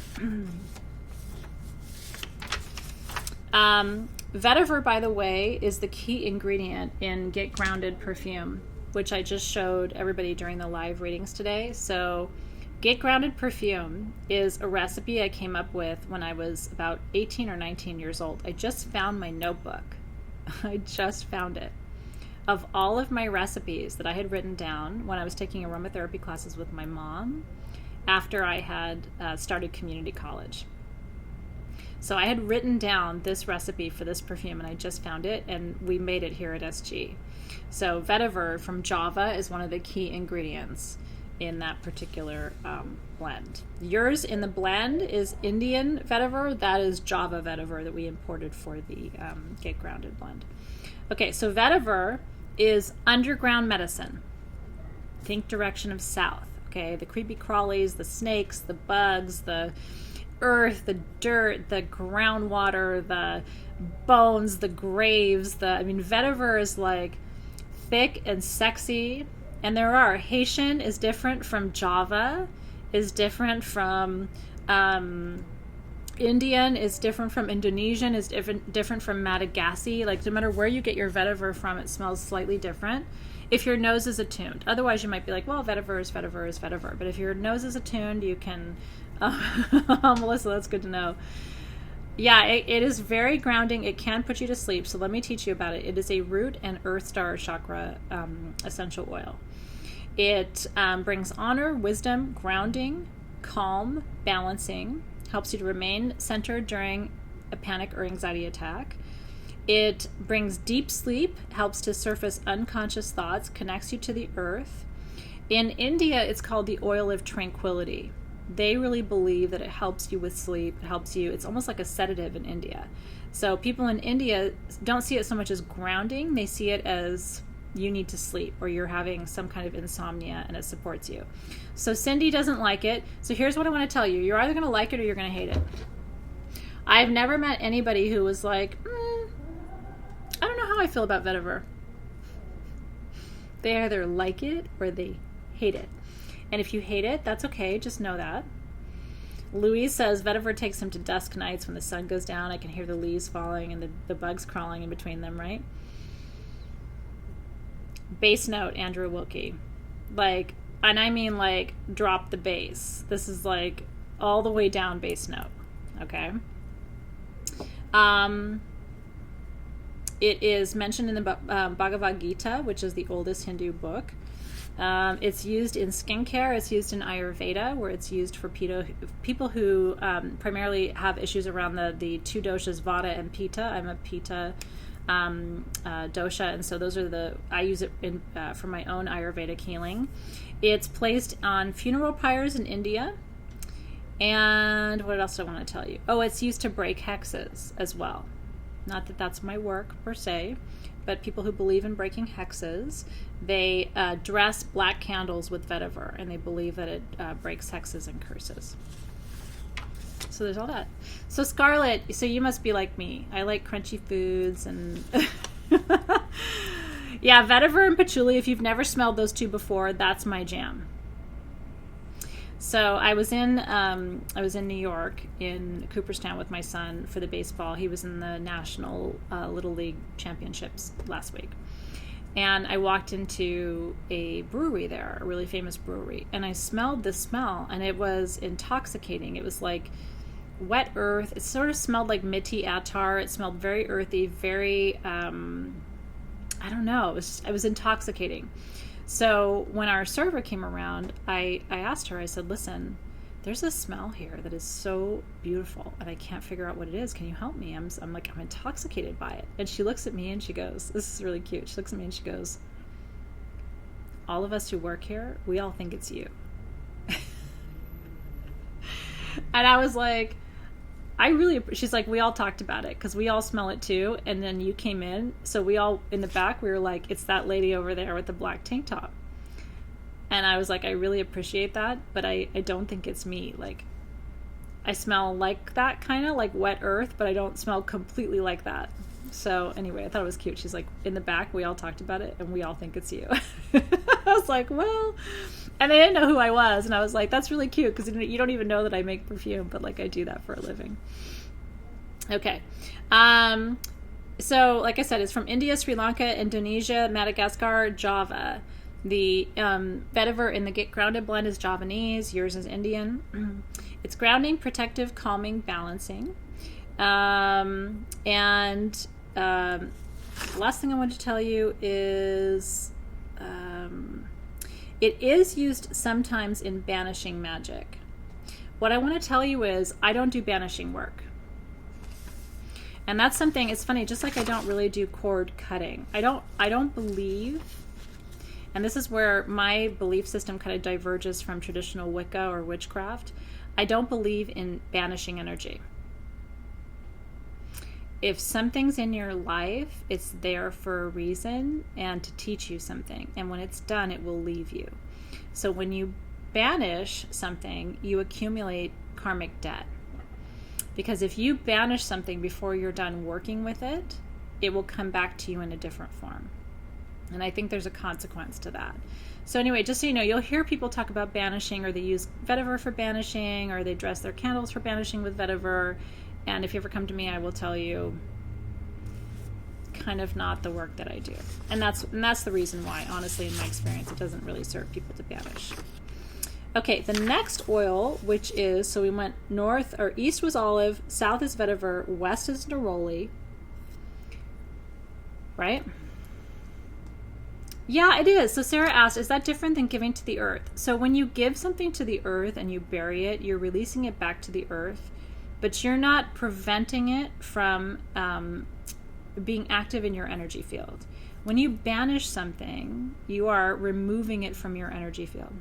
Vetiver, by the way, is the key ingredient in Get Grounded perfume, which I just showed everybody during the live readings today. So Get Grounded perfume is a recipe I came up with when I was about 18 or 19 years old. I just found my notebook. I just found it. Of all of my recipes that I had written down when I was taking aromatherapy classes with my mom after I had started community college. So I had written down this recipe for this perfume, and I just found it, and we made it here at SG. So vetiver from Java is one of the key ingredients. in that particular blend. Yours in the blend is Indian vetiver. That is Java vetiver that we imported for the Get Grounded blend. Okay, so vetiver is underground medicine. Think direction of south. Okay, the creepy crawlies, the snakes, the bugs, the earth, the dirt, the groundwater, the bones, the graves. Vetiver is like thick and sexy. And there are. Haitian is different from Java, is different from Indian, is different from Indonesian, is different from Madagascar. Like, no matter where you get your vetiver from, it smells slightly different if your nose is attuned. Otherwise, you might be like, well, vetiver is vetiver is vetiver. But if your nose is attuned, you can... Melissa, that's good to know. Yeah, it is very grounding. It can put you to sleep. So let me teach you about it. It is a root and earth star chakra essential oil. It brings honor, wisdom, grounding, calm, balancing, helps you to remain centered during a panic or anxiety attack. It brings deep sleep, helps to surface unconscious thoughts, connects you to the earth. In India, it's called the oil of tranquility. They really believe that it helps you with sleep, it helps you, it's almost like a sedative in India. So people in India don't see it so much as grounding, they see it as you need to sleep or you're having some kind of insomnia and it supports you. So Cindy doesn't like it. So here's what I want to tell you. You're either going to like it or you're going to hate it. I've never met anybody who was like, I don't know how I feel about vetiver. They either like it or they hate it. And if you hate it, that's okay. Just know that. Louise says vetiver takes him to dusk nights when the sun goes down. I can hear the leaves falling and the bugs crawling in between them, right? Bass note, Andrew Wilkie. Like, and I mean like drop the bass. This is like all the way down bass note. Okay. It is mentioned in the Bhagavad Gita, which is the oldest Hindu book. It's used in skincare. It's used in Ayurveda, where it's used for people who primarily have issues around the two doshas, Vata and Pitta. I'm a Pitta dosha, and so those are I use it for my own Ayurvedic healing. It's placed on funeral pyres in India. And what else do I want to tell you? Oh, it's used to break hexes as well. Not that that's my work per se, but people who believe in breaking hexes, they dress black candles with vetiver, and they believe that it breaks hexes and curses. So there's all that. So Scarlett, so you must be like me. I like crunchy foods and... Yeah, vetiver and patchouli, if you've never smelled those two before, that's my jam. So I was in New York in Cooperstown with my son for the baseball. He was in the National Little League Championships last week. And I walked into a brewery there, a really famous brewery, and I smelled this smell, and it was intoxicating. It was like wet earth. It sort of smelled like Miti Attar. It smelled very earthy, very, I don't know, it was intoxicating. So when our server came around, I asked her, I said, listen, there's a smell here that is so beautiful and I can't figure out what it is. Can you help me? I'm intoxicated by it. And she looks at me and she goes, this is really cute. She looks at me and she goes, all of us who work here, we all think it's you. And I was like, she's like, we all talked about it because we all smell it too. And then you came in. So we all in the back, we were like, it's that lady over there with the black tank top. And I was like, I really appreciate that, but I don't think it's me. Like, I smell like that kind of like wet earth, but I don't smell completely like that. So anyway, I thought it was cute. She's like, in the back, we all talked about it and we all think it's you. I was like, well, and they didn't know who I was. And I was like, that's really cute because you don't even know that I make perfume, but like I do that for a living. Okay. So like I said, it's from India, Sri Lanka, Indonesia, Madagascar, Java. The vetiver in the Get Grounded blend is Javanese. Yours is Indian. It's grounding, protective, calming, balancing. Last thing I want to tell you is it is used sometimes in banishing magic. What I want to tell you is I don't do banishing work. And that's something, it's funny, just like I don't really do cord cutting. I don't believe and this is where my belief system kind of diverges from traditional Wicca or witchcraft. I don't believe in banishing energy. If something's in your life, it's there for a reason and to teach you something. And when it's done, it will leave you. So when you banish something, you accumulate karmic debt. Because if you banish something before you're done working with it, it will come back to you in a different form. And I think there's a consequence to that. So anyway, just so you know, you'll hear people talk about banishing, or they use vetiver for banishing, or they dress their candles for banishing with vetiver. And if you ever come to me, I will tell you kind of not the work that I do. And that's the reason why, honestly, in my experience, it doesn't really serve people to banish. Okay, the next oil, which is, so we went north, or east was olive, south is vetiver, west is neroli. Right? Yeah, it is. So Sarah asked, is that different than giving to the earth? So when you give something to the earth and you bury it, you're releasing it back to the earth, but you're not preventing it from being active in your energy field. When you banish something, you are removing it from your energy field.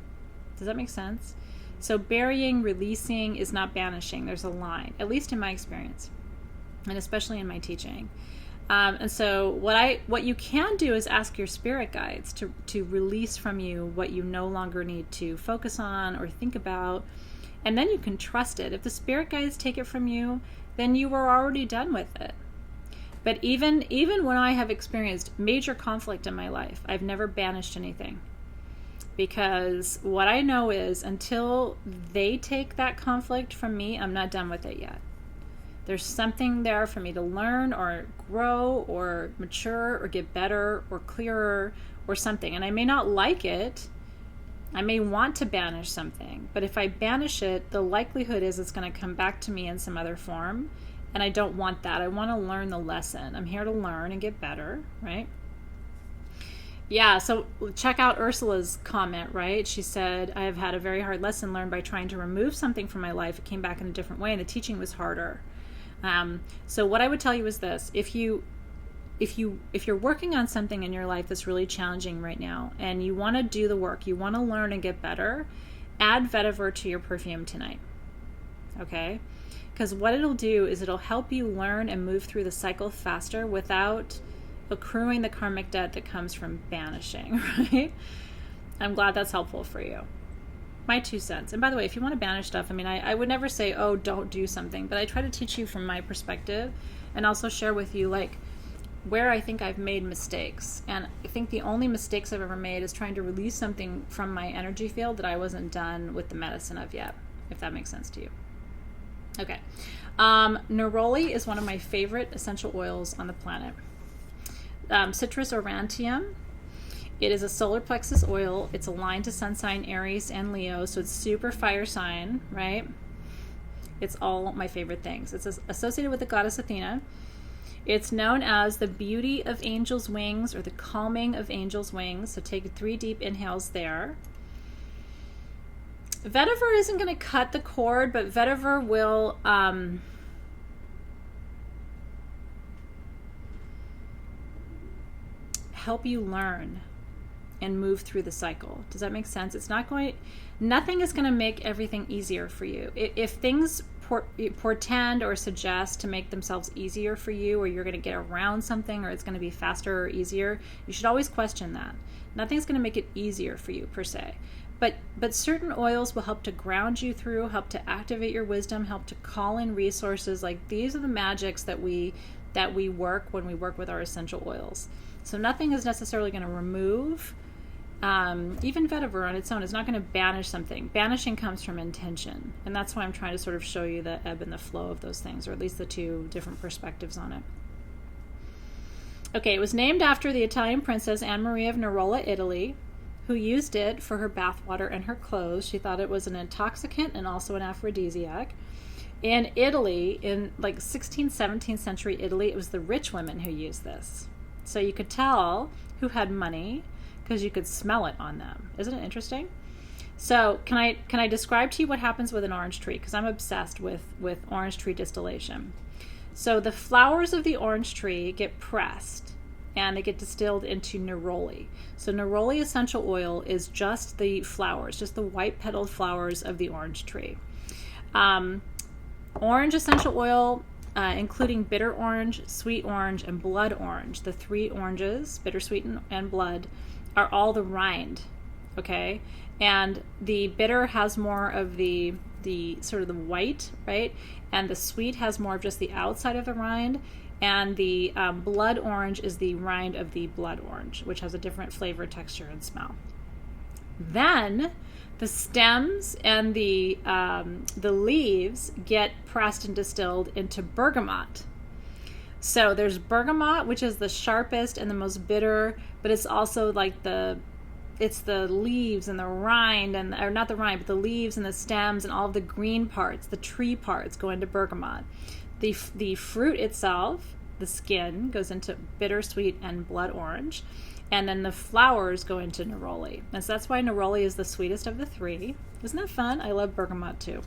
Does that make sense? So burying, releasing is not banishing. There's a line, at least in my experience, and especially in my teaching. And so what you can do is ask your spirit guides to release from you what you no longer need to focus on or think about, and then you can trust it. If the spirit guides take it from you, then you were already done with it. But even when I have experienced major conflict in my life, I've never banished anything. Because what I know is until they take that conflict from me, I'm not done with it yet. There's something there for me to learn or grow or mature or get better or clearer or something. And I may not like it. I may want to banish something. But if I banish it, the likelihood is it's going to come back to me in some other form. And I don't want that. I want to learn the lesson. I'm here to learn and get better, right? Yeah, so check out Ursula's comment, right? She said, I have had a very hard lesson learned by trying to remove something from my life. It came back in a different way, and the teaching was harder. So what I would tell you is this: if you're working on something in your life that's really challenging right now, and you want to do the work, you want to learn and get better, add vetiver to your perfume tonight. Okay? Because what it'll do is it'll help you learn and move through the cycle faster without accruing the karmic debt that comes from banishing, right? I'm glad that's helpful for you. My 2 cents. And by the way, if you want to banish stuff, I mean, I would never say, oh, don't do something, but I try to teach you from my perspective and also share with you, like, where I think I've made mistakes. And I think the only mistakes I've ever made is trying to release something from my energy field that I wasn't done with the medicine of yet, if that makes sense to you. Okay. Neroli is one of my favorite essential oils on the planet. Citrus aurantium. It is a solar plexus oil. It's aligned to sun sign Aries and Leo, so it's super fire sign, right? It's all my favorite things. It's associated with the goddess Athena. It's known as the beauty of angel's wings or the calming of angel's wings. So take 3 deep inhales there. Vetiver isn't going to cut the cord, but vetiver will help you learn and move through the cycle. Does that make sense? Nothing is going to make everything easier for you. If things portend or suggest to make themselves easier for you, or you're going to get around something, or it's going to be faster or easier, you should always question that. Nothing's going to make it easier for you per se. But certain oils will help to ground you through, help to activate your wisdom, help to call in resources. Like, these are the magics that we work when we work with our essential oils. So nothing is necessarily going to remove. Even vetiver on its own is not going to banish something. Banishing comes from intention. And that's why I'm trying to sort of show you the ebb and the flow of those things, or at least the 2 different perspectives on it. Okay, it was named after the Italian princess Anne Maria of Nerola, Italy, who used it for her bathwater and her clothes. She thought it was an intoxicant and also an aphrodisiac. In Italy, in like 16th, 17th century Italy, it was the rich women who used this. So you could tell who had money because you could smell it on them. Isn't it interesting? So can I describe to you what happens with an orange tree? Because I'm obsessed with orange tree distillation. So the flowers of the orange tree get pressed, and they get distilled into neroli. So neroli essential oil is just the flowers, just the white petaled flowers of the orange tree. Orange essential oil, including bitter orange, sweet orange, and blood orange. The three oranges, bitter, sweet, and blood, are all the rind, okay? And the bitter has more of the sort of the white, right? And the sweet has more of just the outside of the rind. And the blood orange is the rind of the blood orange, which has a different flavor, texture, and smell. Then the stems and the leaves get pressed and distilled into bergamot. So there's bergamot, which is the sharpest and the most bitter, but it's also like it's the leaves and the rind, or not the rind, but the leaves and the stems and all of the green parts, the tree parts, go into bergamot. The fruit itself, the skin, goes into bitter, sweet, and blood orange. And then the flowers go into neroli. And so that's why neroli is the sweetest of the three. Isn't that fun? I love bergamot too.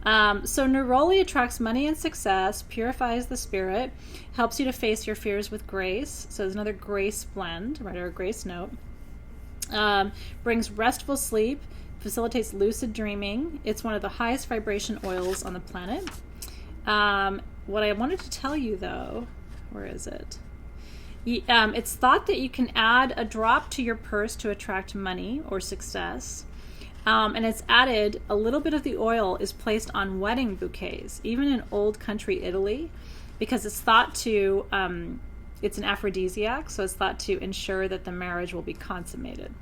So neroli attracts money and success, purifies the spirit, helps you to face your fears with grace. So there's another grace blend, right, or a grace note. Brings restful sleep, facilitates lucid dreaming. It's one of the highest vibration oils on the planet. What I wanted to tell you though, where is it? It's thought that you can add a drop to your purse to attract money or success. And it's added, a little bit of the oil is placed on wedding bouquets, even in old country Italy, because it's thought to, it's an aphrodisiac, so it's thought to ensure that the marriage will be consummated.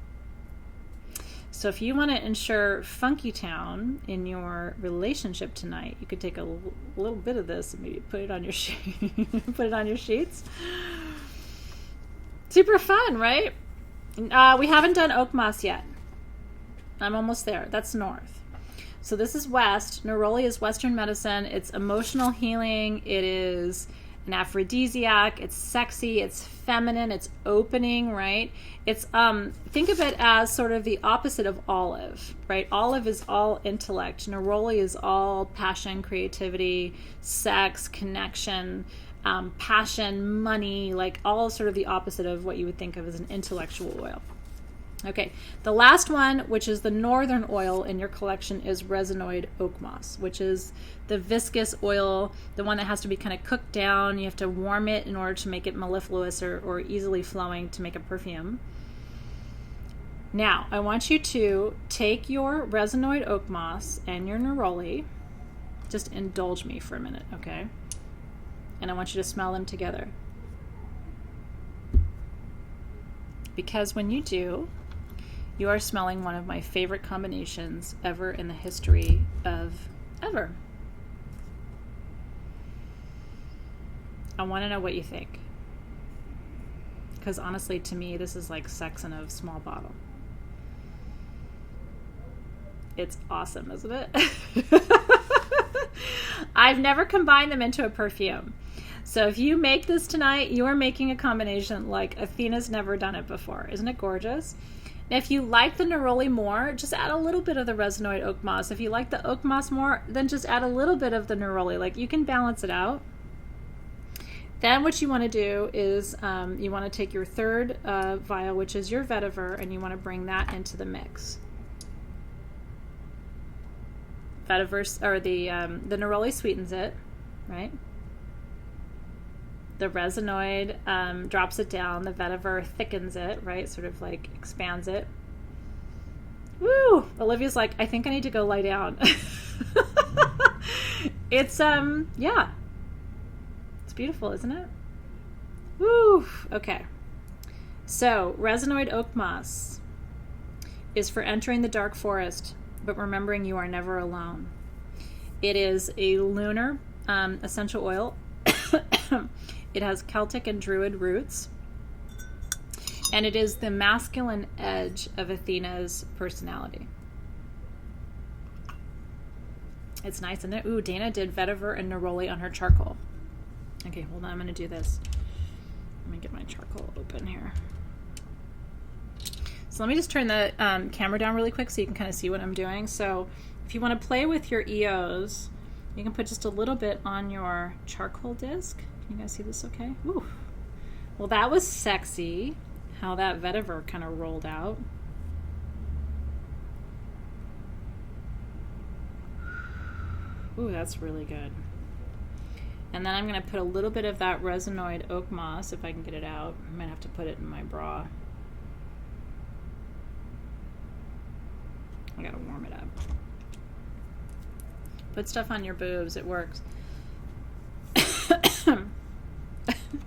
So if you want to ensure Funky Town in your relationship tonight, you could take a little bit of this and maybe put it on your put it on your sheets. Super fun, right? We haven't done oak moss yet. I'm almost there. That's north. So this is west. Neroli is Western medicine. It's emotional healing. It is an aphrodisiac. It's sexy. It's feminine. It's opening, right? It's think of it as sort of the opposite of olive, right? Olive is all intellect. Neroli is all passion, creativity, sex, connection, passion, money, like all sort of the opposite of what you would think of as an intellectual oil. Okay, the last one, which is the northern oil in your collection, is resinoid oak moss, which is the viscous oil, the one that has to be kind of cooked down. You have to warm it in order to make it mellifluous or easily flowing to make a perfume. Now, I want you to take your resinoid oak moss and your neroli. Just indulge me for a minute, okay? And I want you to smell them together. Because when you do, you are smelling one of my favorite combinations ever in the history of ever. I want to know what you think. Because honestly, to me, this is like sex in a small bottle. It's awesome, isn't it? I've never combined them into a perfume. So if you make this tonight, you are making a combination like Athena's never done it before. Isn't it gorgeous? Now, if you like the neroli more, just add a little bit of the resinoid oak moss. If you like the oak moss more, then just add a little bit of the neroli. Like, you can balance it out. Then what you want to do is you want to take your third vial, which is your vetiver, and you want to bring that into the mix. Vetiver, or the neroli sweetens it, right? The resinoid drops it down. The vetiver thickens it, right? Sort of like expands it. Woo! Olivia's like, I think I need to go lie down. It's, yeah. It's beautiful, isn't it? Woo! Okay. So, resinoid oak moss is for entering the dark forest, but remembering you are never alone. It is a lunar essential oil. It has Celtic and Druid roots. And it is the masculine edge of Athena's personality. It's nice, isn't it? Ooh, Dana did vetiver and neroli on her charcoal. Okay, hold on. I'm going to do this. Let me get my charcoal open here. So let me just turn the camera down really quick so you can kind of see what I'm doing. So if you want to play with your EOs, you can put just a little bit on your charcoal disc. Can you guys see this okay? Ooh. Well, that was sexy, how that vetiver kind of rolled out. Ooh, that's really good. And then I'm going to put a little bit of that resinoid oak moss, if I can get it out. I might have to put it in my bra. I gotta warm it up. Put stuff on your boobs, it works.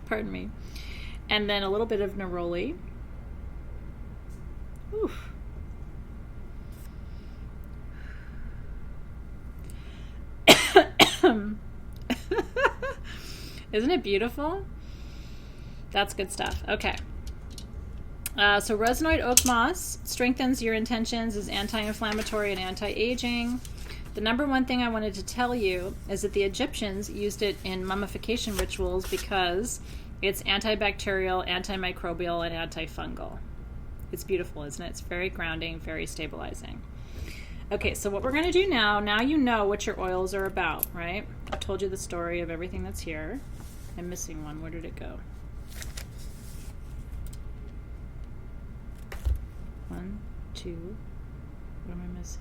Pardon me. And then a little bit of neroli. Oof. Isn't it beautiful? That's good stuff. Okay. So resinoid oak moss strengthens your intentions, is anti-inflammatory and anti-aging. The number one thing I wanted to tell you is that the Egyptians used it in mummification rituals because it's antibacterial, antimicrobial, and antifungal. It's beautiful, isn't it? It's very grounding, very stabilizing. Okay, so what we're going to do now you know what your oils are about, right? I told you the story of everything that's here. I'm missing one. Where did it go? 1, 2. What am I missing?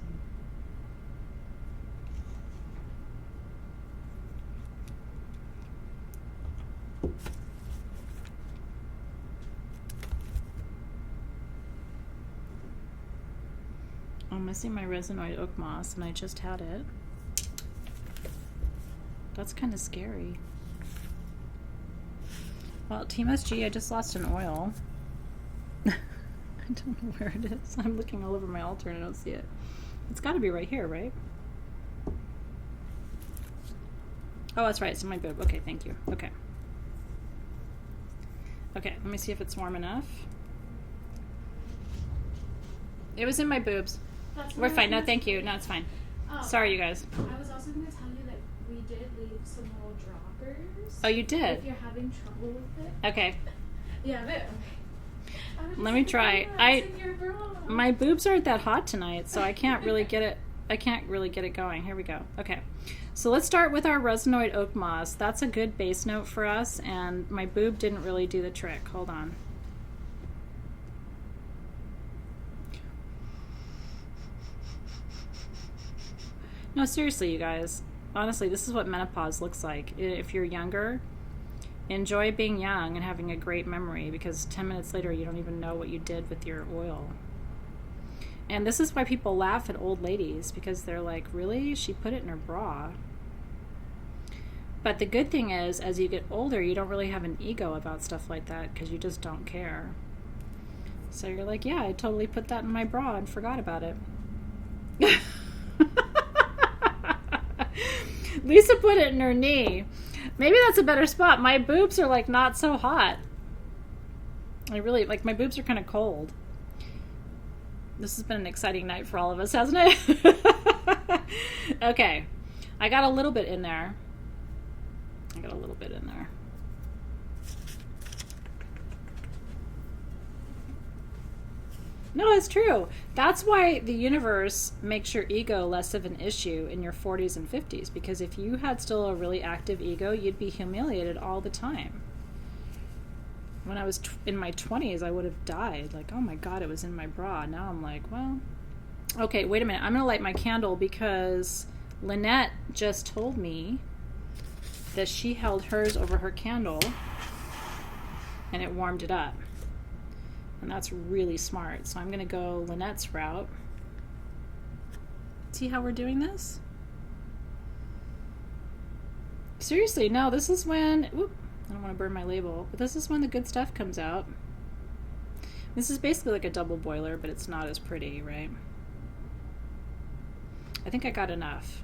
I'm missing my resinoid oak moss, and I just had it. That's kind of scary. Well, Team SG, I just lost an oil. I don't know where it is. I'm looking all over my altar and I don't see it. It's got to be right here, right? Oh, that's right. It's in my boob. Okay, thank you. Okay. Okay, let me see if it's warm enough. It was in my boobs. We're fine. No, thank you. No, it's fine. Oh, sorry, you guys. I was also going to tell you that we did leave some little droppers. Oh, you did? If you're having trouble with it. Okay. Yeah, but... Let me try. My boobs aren't that hot tonight, so I can't really get it. I can't really get it going. Here we go. Okay. So let's start with our resinoid oak moss. That's a good base note for us, and my boob didn't really do the trick. Hold on. No, seriously, you guys. Honestly, this is what menopause looks like. If you're younger, enjoy being young and having a great memory, because 10 minutes later you don't even know what you did with your oil. And this is why people laugh at old ladies, because they're like, really? She put it in her bra. But the good thing is, as you get older, you don't really have an ego about stuff like that, because you just don't care. So you're like, yeah, I totally put that in my bra and forgot about it. Lisa put it in her knee. Maybe that's a better spot. My boobs are like not so hot. I really, like, my boobs are kind of cold. This has been an exciting night for all of us, hasn't it? Okay. I got a little bit in there. No, it's true. That's why the universe makes your ego less of an issue in your 40s and 50s, because if you had still a really active ego, you'd be humiliated all the time. When I was in my 20s, I would have died. Like, oh my God, it was in my bra. Now I'm like, well, okay, wait a minute. I'm going to light my candle because Lynette just told me that she held hers over her candle and it warmed it up. And that's really smart. So I'm going to go Lynette's route. See how we're doing this? Seriously, no, this is when... Whoop, I don't want to burn my label. But this is when the good stuff comes out. This is basically like a double boiler, but it's not as pretty, right? I think I got enough.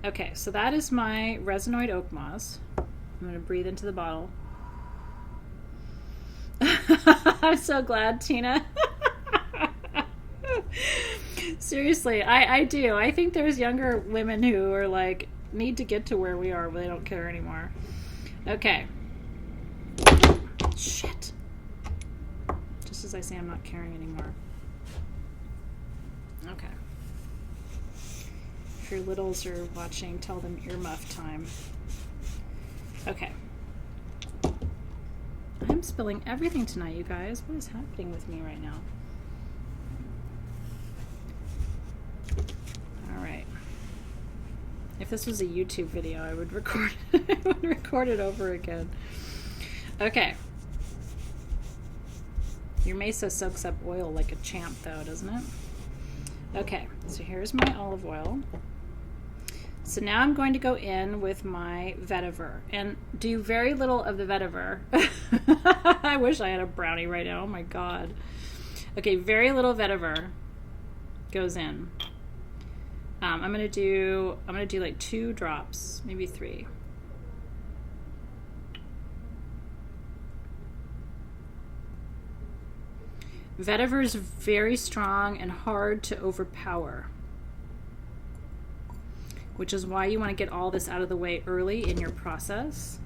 Okay, so that is my resinoid oak moss. I'm going to breathe into the bottle. I'm so glad, Tina. Seriously, I do. I think there's younger women who are like, need to get to where we are, but they don't care anymore. Okay. Shit. Just as I say I'm not caring anymore. Okay. If your littles are watching, tell them earmuff time. Okay. I'm I'm spilling everything tonight, you guys. What is happening with me right now? All right. If this was a YouTube video, I would record I would record it over again. Okay. Your mesa soaks up oil like a champ, though, doesn't it? Okay, so here's my olive oil. So now I'm going to go in with my vetiver and do very little of the vetiver. I wish I had a brownie right now. Oh my God. Okay, very little vetiver goes in. I'm gonna do like 2 drops, maybe 3. Vetiver is very strong and hard to overpower, which is why you want to get all this out of the way early in your process.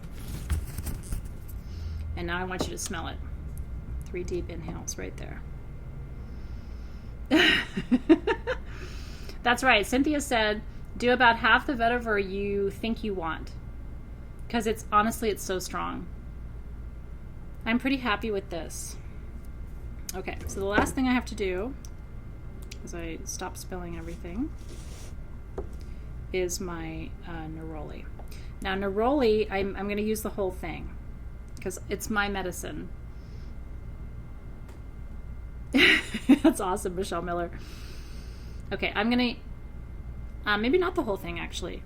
And now I want you to smell it. 3 deep inhales right there. That's right. Cynthia said, do about half the vetiver you think you want. Because it's so strong. I'm pretty happy with this. Okay, so the last thing I have to do, as I stop spilling everything, is my neroli. Now neroli, I'm going to use the whole thing because it's my medicine. That's awesome, Michelle Miller. Okay, I'm going to, maybe not the whole thing actually.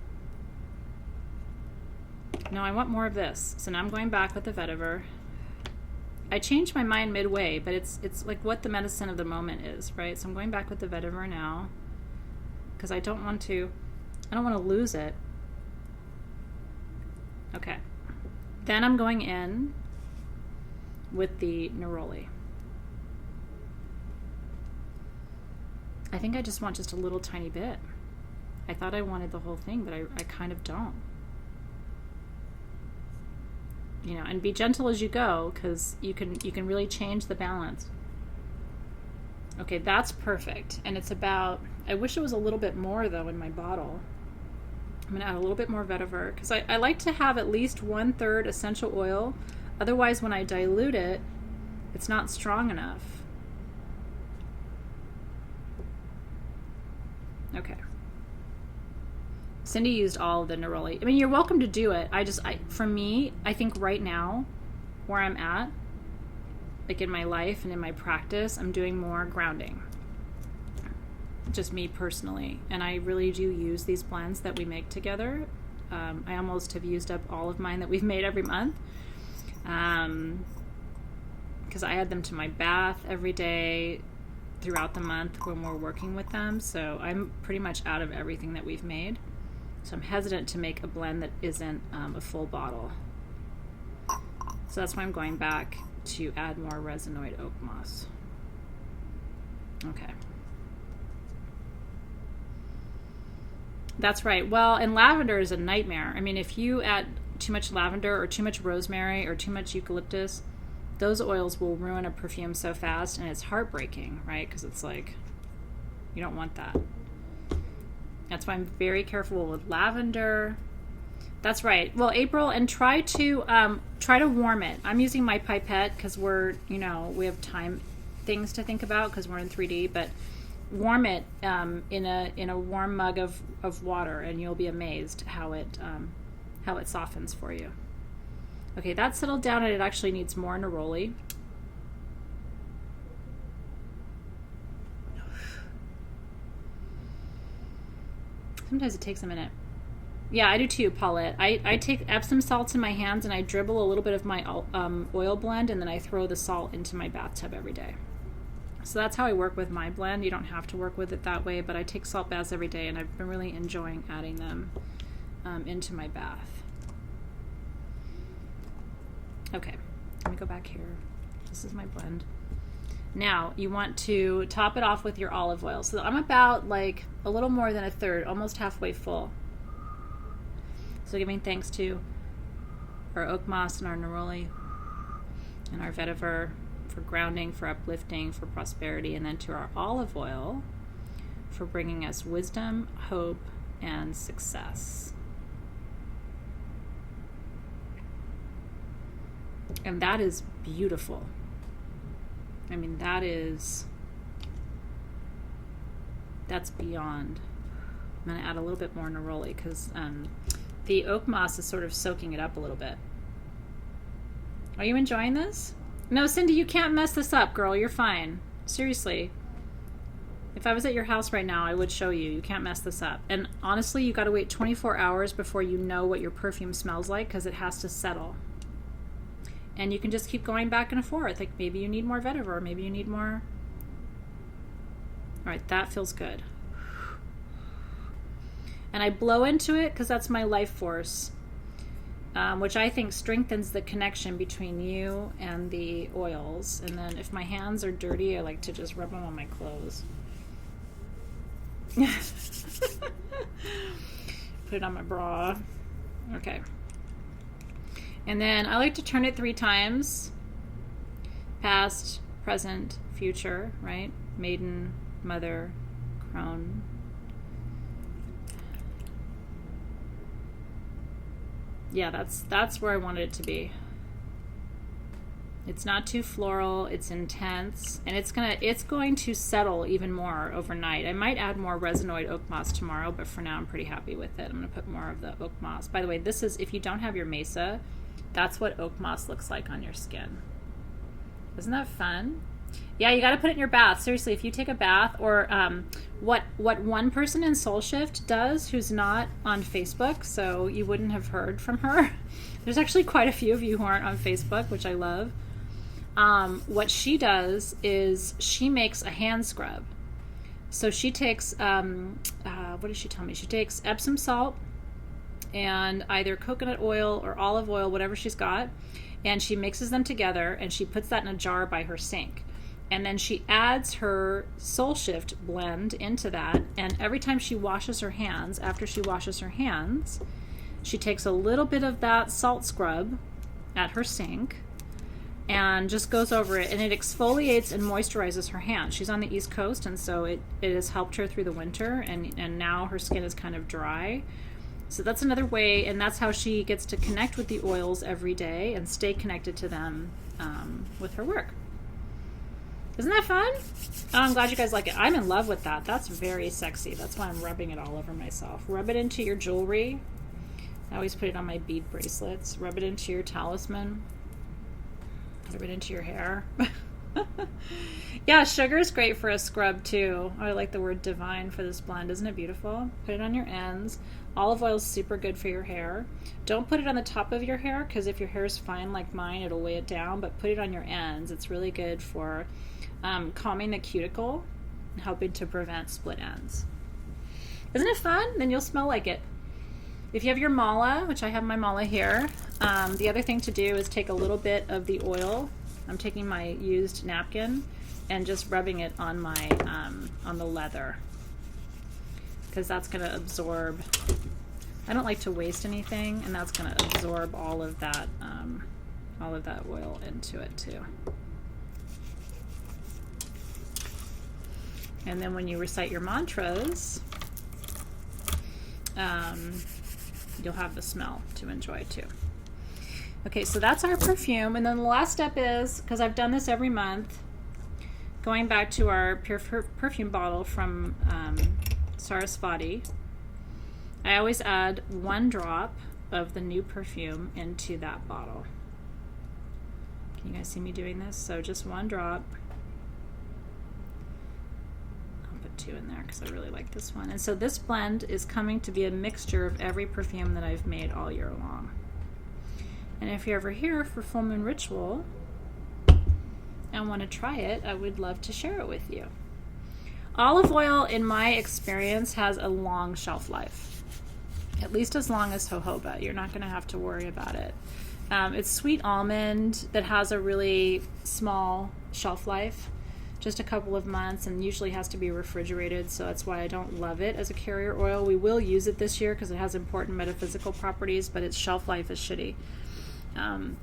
No, I want more of this. So now I'm going back with the vetiver. I changed my mind midway, but it's like what the medicine of the moment is, right? So I'm going back with the vetiver now because I don't want to lose it. Okay. Then I'm going in with the neroli. I think I just want just a little tiny bit. I thought I wanted the whole thing, but I kind of don't. You know, and be gentle as you go because you can really change the balance. Okay, that's perfect. And it's about, I wish it was a little bit more though in my bottle. I'm going to add a little bit more vetiver because I like to have at least 1/3 essential oil. Otherwise, when I dilute it, it's not strong enough. Okay. Cindy used all of the neroli. I mean, you're welcome to do it. For me, I think right now, where I'm at, like in my life and in my practice, I'm doing more grounding. Just me personally. And I really do use these blends that we make together. I almost have used up all of mine that we've made every month. Because I add them to my bath every day throughout the month when we're working with them. So I'm pretty much out of everything that we've made. So I'm hesitant to make a blend that isn't a full bottle. So that's why I'm going back to add more resinoid oak moss. Okay. That's right. Well, and lavender is a nightmare. I mean, if you add too much lavender or too much rosemary or too much eucalyptus, those oils will ruin a perfume so fast, and it's heartbreaking, right? Because it's like, you don't want that. That's why I'm very careful with lavender. That's right. Well, April, and try to warm it. I'm using my pipette because we have time things to think about because we're in 3D, but warm it in a warm mug of water, and you'll be amazed how it softens for you. Okay, that's settled down, and it actually needs more neroli. Sometimes it takes a minute. Yeah, I do too, Paulette. I take Epsom salts in my hands and I dribble a little bit of my oil blend, and then I throw the salt into my bathtub every day. So that's how I work with my blend. You don't have to work with it that way, but I take salt baths every day, and I've been really enjoying adding them into my bath. Okay, let me go back here. This is my blend. Now, you want to top it off with your olive oil. So I'm about like a little more than 1/3, almost halfway full. So giving thanks to our oak moss and our neroli and our vetiver for grounding, for uplifting, for prosperity, and then to our olive oil for bringing us wisdom, hope, and success. And that is beautiful. I mean, that's beyond. I'm going to add a little bit more neroli because the oak moss is sort of soaking it up a little bit. Are you enjoying this? No, Cindy, you can't mess this up, girl. You're fine. Seriously. If I was at your house right now, I would show you. You can't mess this up. And honestly, you got to wait 24 hours before you know what your perfume smells like because it has to settle. And you can just keep going back and forth. Like maybe you need more vetiver, maybe you need more. All right, that feels good. And I blow into it because that's my life force, which I think strengthens the connection between you and the oils. And then if my hands are dirty, I like to just rub them on my clothes. Put it on my bra. Okay. And then I like to turn it 3 times. Past, present, future, right? Maiden, mother, crone. Yeah, that's where I wanted it to be. It's not too floral, it's intense, and it's going to settle even more overnight. I might add more resinoid oak moss tomorrow, but for now I'm pretty happy with it. I'm going to put more of the oak moss. By the way, this is, if you don't have your mesa, that's what oak moss looks like on your skin. Isn't that fun? Yeah, you got to put it in your bath. Seriously, if you take a bath, or what one person in Soul Shift does who's not on Facebook, so you wouldn't have heard from her. There's actually quite a few of you who aren't on Facebook, which I love. What she does is she makes a hand scrub. So she takes, what does she tell me? She takes Epsom salt and either coconut oil or olive oil, whatever she's got, and she mixes them together and she puts that in a jar by her sink. And then she adds her Soul Shift blend into that, and every time she washes her hands, after she washes her hands, she takes a little bit of that salt scrub at her sink and just goes over it, and it exfoliates and moisturizes her hands. She's on the East Coast, and so it has helped her through the winter, and now her skin is kind of dry. So that's another way, and that's how she gets to connect with the oils every day and stay connected to them with her work. Isn't that fun? Oh, I'm glad you guys like it. I'm in love with that. That's very sexy. That's why I'm rubbing it all over myself. Rub it into your jewelry. I always put it on my bead bracelets. Rub it into your talisman. Rub it into your hair. Yeah, sugar is great for a scrub too. Oh, I like the word divine for this blend. Isn't it beautiful? Put it on your ends. Olive oil is super good for your hair. Don't put it on the top of your hair because if your hair is fine like mine, it'll weigh it down, but put it on your ends. It's really good for calming the cuticle and helping to prevent split ends. Isn't it fun? Then you'll smell like it. If you have your mala, which I have my mala here, the other thing to do is take a little bit of the oil. I'm taking my used napkin and just rubbing it on my on the leather because that's going to absorb. I don't like to waste anything, and that's going to absorb all of that oil into it too. And then when you recite your mantras, you'll have the smell to enjoy too. Okay, so that's our perfume. And then the last step is, because I've done this every month, going back to our pure perfume bottle from Sarasvati, I always add 1 drop of the new perfume into that bottle. Can you guys see me doing this? So just 1 drop. I'll put 2 in there because I really like this one. And so this blend is coming to be a mixture of every perfume that I've made all year long. And if you're ever here for Full Moon Ritual and want to try it, I would love to share it with you. Olive oil, in my experience, has a long shelf life. At least as long as jojoba. You're not going to have to worry about it. It's sweet almond that has a really small shelf life, just a couple of months, and usually has to be refrigerated, so that's why I don't love it as a carrier oil. We will use it this year because it has important metaphysical properties, but its shelf life is shitty.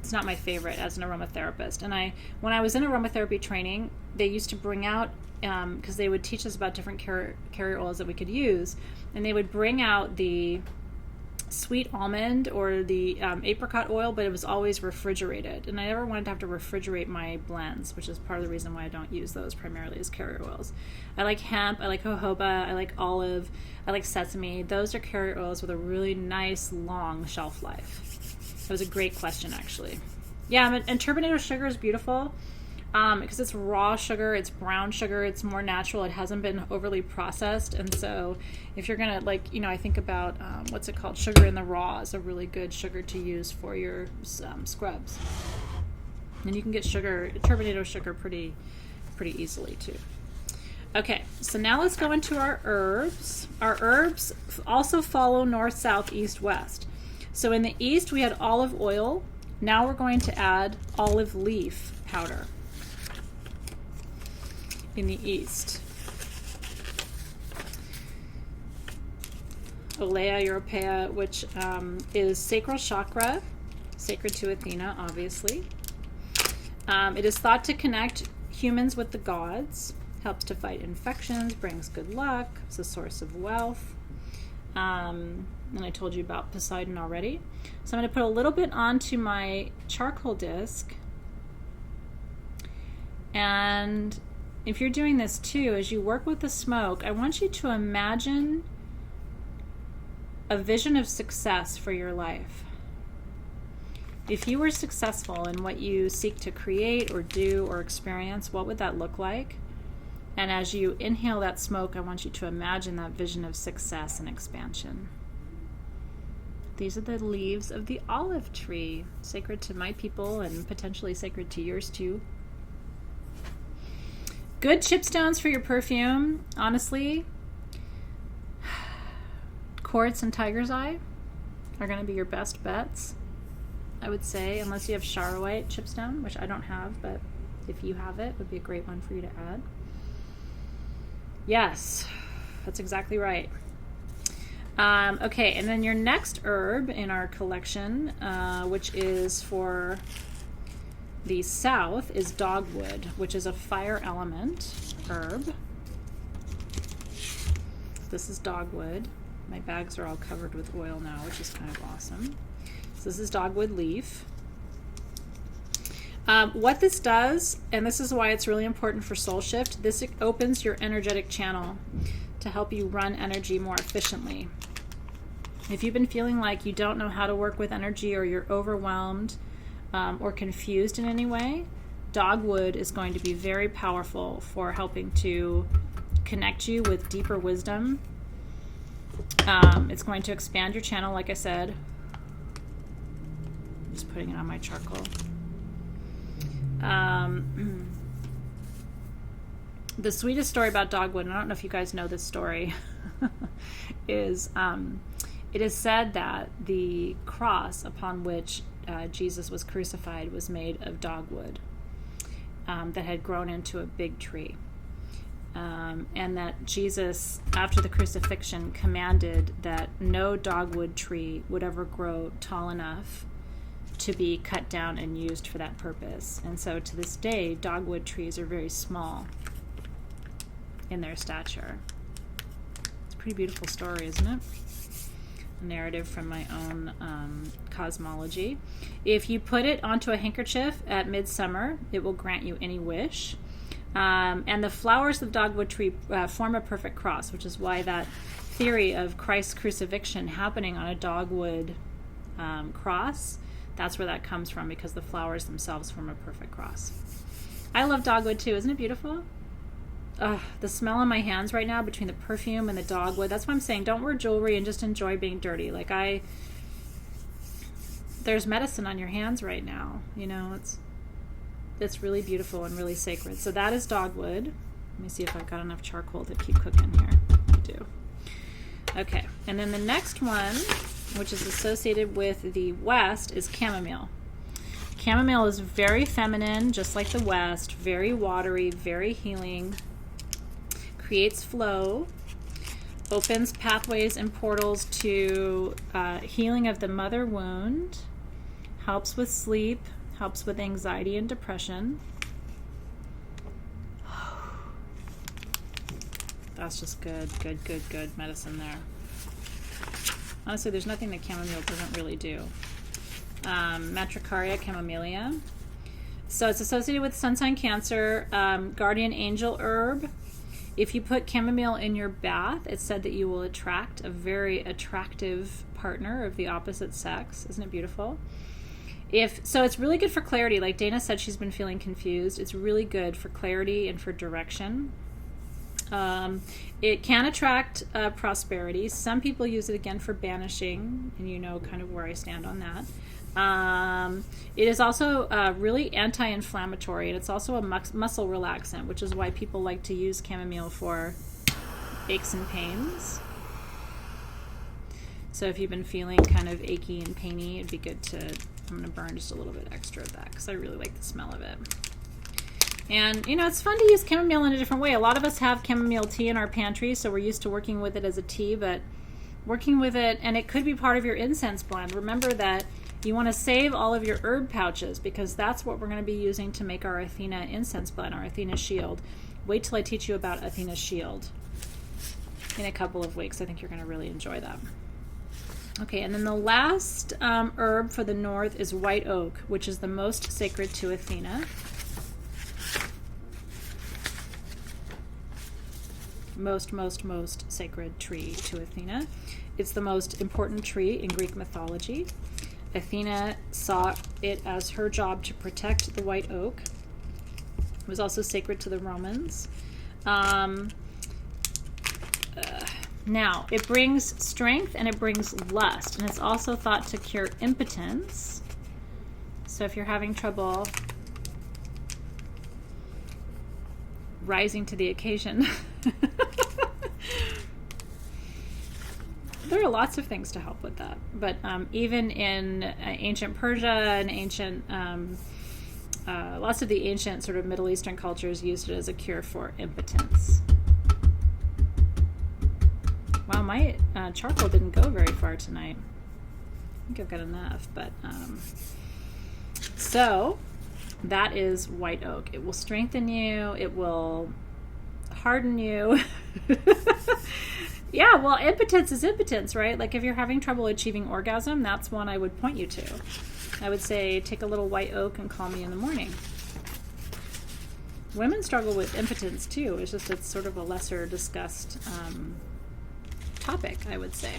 It's not my favorite as an aromatherapist. And when I was in aromatherapy training, they used to bring out, because they would teach us about different carrier oils that we could use, and they would bring out the sweet almond or the apricot oil, but it was always refrigerated. And I never wanted to have to refrigerate my blends, which is part of the reason why I don't use those primarily as carrier oils. I like hemp, I like jojoba, I like olive, I like sesame. Those are carrier oils with a really nice long shelf life. That was a great question, actually. Yeah, and turbinado sugar is beautiful. Because it's raw sugar, it's brown sugar, it's more natural, it hasn't been overly processed. And so if you're gonna, like, I think about what's it called, sugar in the raw is a really good sugar to use for your scrubs. And you can get turbinado sugar pretty easily too. Okay, so now let's go into our herbs. Our herbs also follow north, south, east, west. So in the east we had olive oil. Now we're going to add olive leaf powder. In the east, Olea Europaea, which is sacral chakra, sacred to Athena, obviously. It is thought to connect humans with the gods, helps to fight infections, brings good luck, it's a source of wealth. And I told you about Poseidon already. So I'm going to put a little bit onto my charcoal disc. And if you're doing this too, as you work with the smoke, I want you to imagine a vision of success for your life. If you were successful in what you seek to create or do or experience, what would that look like? And as you inhale that smoke, I want you to imagine that vision of success and expansion. These are the leaves of the olive tree, sacred to my people and potentially sacred to yours too. Good chipstones for your perfume, honestly. Quartz and tiger's eye are going to be your best bets, I would say, unless you have charoite chipstone, which I don't have, but if you have it, would be a great one for you to add. Yes, that's exactly right. Okay, and then your next herb in our collection, which is for the south, is dogwood, which is a fire element herb. This is dogwood. My bags are all covered with oil now, which is kind of awesome. So this is dogwood leaf. What this does, and this is why it's really important for Soul Shift, this opens your energetic channel to help you run energy more efficiently. If you've been feeling like you don't know how to work with energy, or you're overwhelmed or confused in any way, dogwood is going to be very powerful for helping to connect you with deeper wisdom. It's going to expand your channel, like I said. I'm just putting it on my charcoal. The sweetest story about dogwood, and I don't know if you guys know this story, is it is said that the cross upon which Jesus was crucified was made of dogwood that had grown into a big tree. And that Jesus, after the crucifixion, commanded that no dogwood tree would ever grow tall enough to be cut down and used for that purpose. And so to this day, dogwood trees are very small in their stature. It's a pretty beautiful story, isn't it? A narrative from my own cosmology. If you put it onto a handkerchief at midsummer, it will grant you any wish. And the flowers of the dogwood tree form a perfect cross, which is why that theory of Christ's crucifixion happening on a dogwood cross, that's where that comes from, because the flowers themselves form a perfect cross. I love dogwood too. Isn't it beautiful? The smell on my hands right now between the perfume and the dogwood. That's why I'm saying don't wear jewelry and just enjoy being dirty. There's medicine on your hands right now. You know, it's really beautiful and really sacred. So that is dogwood. Let me see if I've got enough charcoal to keep cooking here. I do. Okay, and then the next one, which is associated with the West, is chamomile. Chamomile is very feminine, just like the West, very watery, very healing, creates flow, opens pathways and portals to healing of the mother wound, helps with sleep, helps with anxiety and depression. That's just good medicine there. Honestly, there's nothing that chamomile doesn't really do. Matricaria camomilia. So it's associated with sun sign Cancer, guardian angel herb. If you put chamomile in your bath, it's said that you will attract a very attractive partner of the opposite sex. Isn't it beautiful? So it's really good for clarity. Like Dana said, she's been feeling confused. It's really good for clarity and for direction. It can attract prosperity. Some people use it again for banishing, and you know kind of where I stand on that. It is also really anti-inflammatory, and it's also a muscle relaxant, which is why people like to use chamomile for aches and pains. So if you've been feeling kind of achy and painy, it'd be good to, I'm going to burn just a little bit extra of that because I really like the smell of it. And, you know, it's fun to use chamomile in a different way. A lot of us have chamomile tea in our pantry, so we're used to working with it as a tea, but working with it, and it could be part of your incense blend. Remember that you want to save all of your herb pouches because that's what we're going to be using to make our Athena incense blend, our Athena shield. Wait till I teach you about Athena shield in a couple of weeks. I think you're going to really enjoy that. Okay, and then the last herb for the north is white oak, which is the most sacred to Athena. Most sacred tree to Athena. It's the most important tree in Greek mythology. Athena saw it as her job to protect the white oak. It was also sacred to the Romans. Now, it brings strength and it brings lust, and it's also thought to cure impotence. So if you're having trouble rising to the occasion, there are lots of things to help with that. But even in ancient Persia and ancient, lots of the ancient sort of Middle Eastern cultures used it as a cure for impotence. Wow, my charcoal didn't go very far tonight. I think I've got enough, but so that is white oak. It will strengthen you. It will harden you. Yeah, well, impotence is impotence, right? Like if you're having trouble achieving orgasm, that's one I would point you to. I would say take a little white oak and call me in the morning. Women struggle with impotence too. It's just it's sort of a lesser discussed topic, I would say.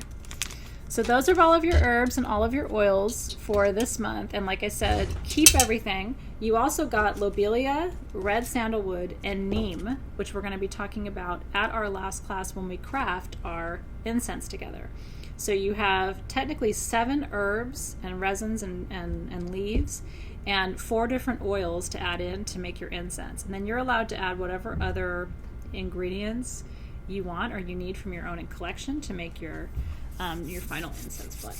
So those are all of your herbs and all of your oils for this month. And like I said, keep everything. You also got lobelia, red sandalwood, and neem, which we're going to be talking about at our last class when we craft our incense together. So you have technically 7 herbs and resins and leaves and 4 different oils to add in to make your incense. And then you're allowed to add whatever other ingredients you want or you need from your own collection to make your final incense blend.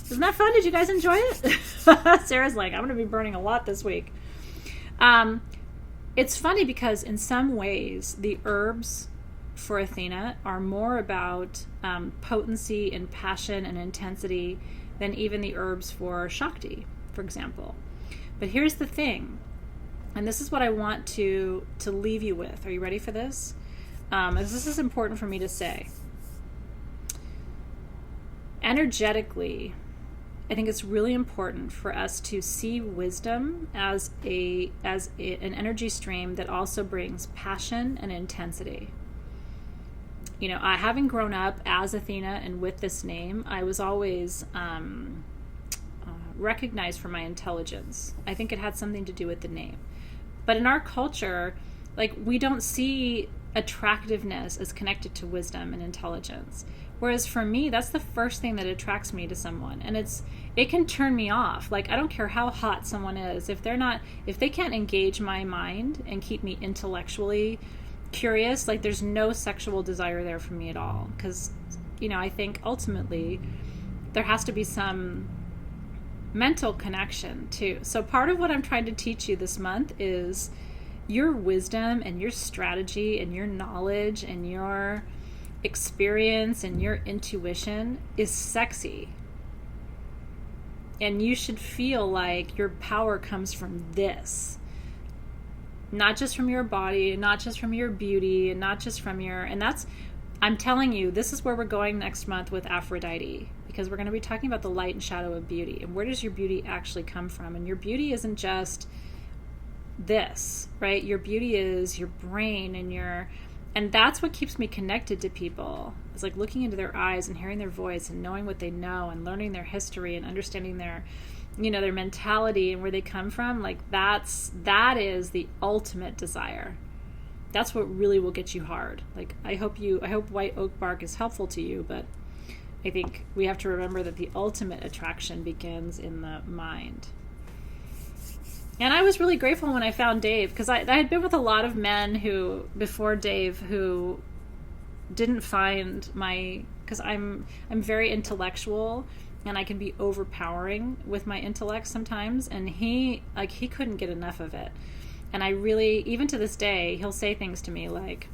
Isn't that fun? Did you guys enjoy it? Sarah's like, I'm going to be burning a lot this week. It's funny because in some ways the herbs for Athena are more about potency and passion and intensity than even the herbs for Shakti, for example. But here's the thing, and this is what I want to leave you with. Are you ready for this? This is important for me to say. Energetically, I think it's really important for us to see wisdom as an energy stream that also brings passion and intensity. You know, having grown up as Athena and with this name, I was always recognized for my intelligence. I think it had something to do with the name. But in our culture, like, we don't see attractiveness as connected to wisdom and intelligence. Whereas for me, that's the first thing that attracts me to someone. And it can turn me off. Like, I don't care how hot someone is. If they can't engage my mind and keep me intellectually curious, like, there's no sexual desire there for me at all. Because, you know, I think ultimately there has to be some mental connection too. So part of what I'm trying to teach you this month is your wisdom and your strategy and your knowledge and your experience and your intuition is sexy. And you should feel like your power comes from this. Not just from your body, not just from your beauty, and not just from your... And that's I'm telling you, this is where we're going next month with Aphrodite, because we're going to be talking about the light and shadow of beauty. And where does your beauty actually come from? And your beauty isn't just this, right? Your beauty is your brain and that's what keeps me connected to people. It's like looking into their eyes and hearing their voice and knowing what they know and learning their history and understanding their mentality and where they come from. Like that is the ultimate desire. That's what really will get you hard. Like I hope white oak bark is helpful to you, but I think we have to remember that the ultimate attraction begins in the mind. And I was really grateful when I found Dave, because I had been with a lot of men before Dave, who didn't find because I'm very intellectual and I can be overpowering with my intellect sometimes, and he couldn't get enough of it. And I really, even to this day, he'll say things to me like,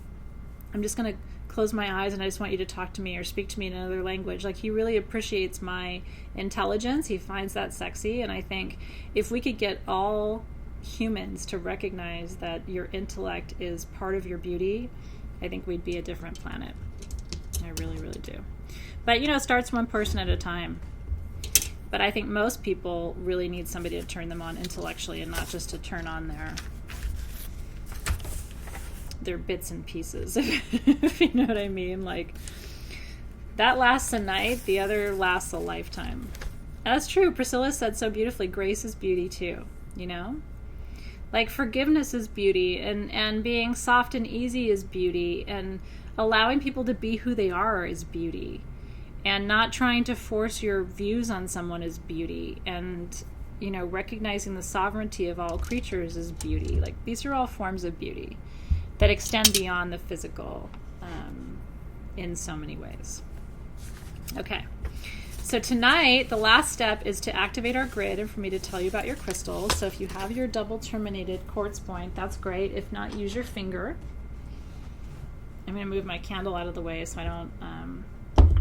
I'm just going to close my eyes and I just want you to talk to me or speak to me in another language. Like, he really appreciates my intelligence. He finds that sexy. And I think if we could get all humans to recognize that your intellect is part of your beauty, I think we'd be a different planet. I really, really do. But, it starts one person at a time. But I think most people really need somebody to turn them on intellectually and not just to turn on their bits and pieces, if you know what I mean. Like, that lasts a night, the other lasts a lifetime. That's true. Priscilla said so beautifully, grace is beauty too, Like, forgiveness is beauty, and being soft and easy is beauty, and allowing people to be who they are is beauty, and not trying to force your views on someone is beauty, and recognizing the sovereignty of all creatures is beauty. Like, these are all forms of beauty that extend beyond the physical in so many ways. Okay, so tonight the last step is to activate our grid and for me to tell you about your crystals. So if you have your double terminated quartz point, that's great. If not, use your finger. I'm going to move my candle out of the way so I don't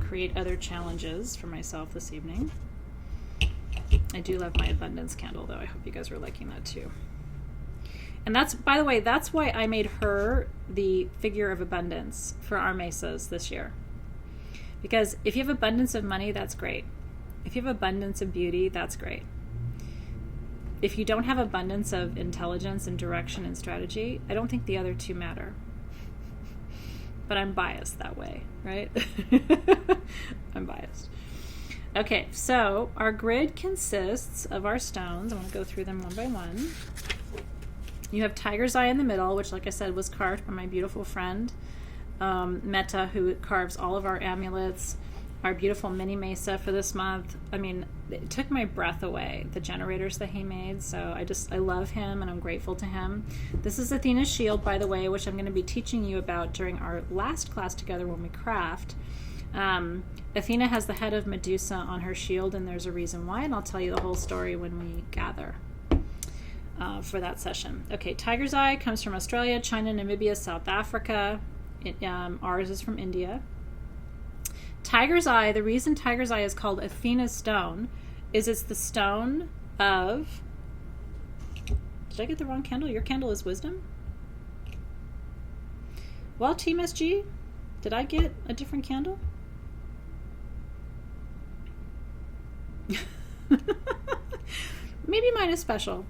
create other challenges for myself this evening. I do love my abundance candle, though. I hope you guys are liking that too. And that's, by the way, that's why I made her the figure of abundance for our mesas this year. Because if you have abundance of money, that's great. If you have abundance of beauty, that's great. If you don't have abundance of intelligence and direction and strategy, I don't think the other two matter. But I'm biased that way, right? I'm biased. Okay, so our grid consists of our stones. I want to go through them one by one. You have Tiger's Eye in the middle, which, like I said, was carved by my beautiful friend, Meta, who carves all of our amulets, our beautiful mini mesa for this month. I mean, it took my breath away, the generators that he made. So I love him and I'm grateful to him. This is Athena's shield, by the way, which I'm going to be teaching you about during our last class together when we craft. Athena has the head of Medusa on her shield, and there's a reason why, and I'll tell you the whole story when we gather for that session. Okay, Tiger's Eye comes from Australia, China, Namibia, South Africa. Ours is from India. Tiger's Eye, the reason Tiger's Eye is called Athena's stone is it's the stone of... Did I get the wrong candle? Your candle is wisdom? Well, Team SG, did I get a different candle? Maybe mine is special.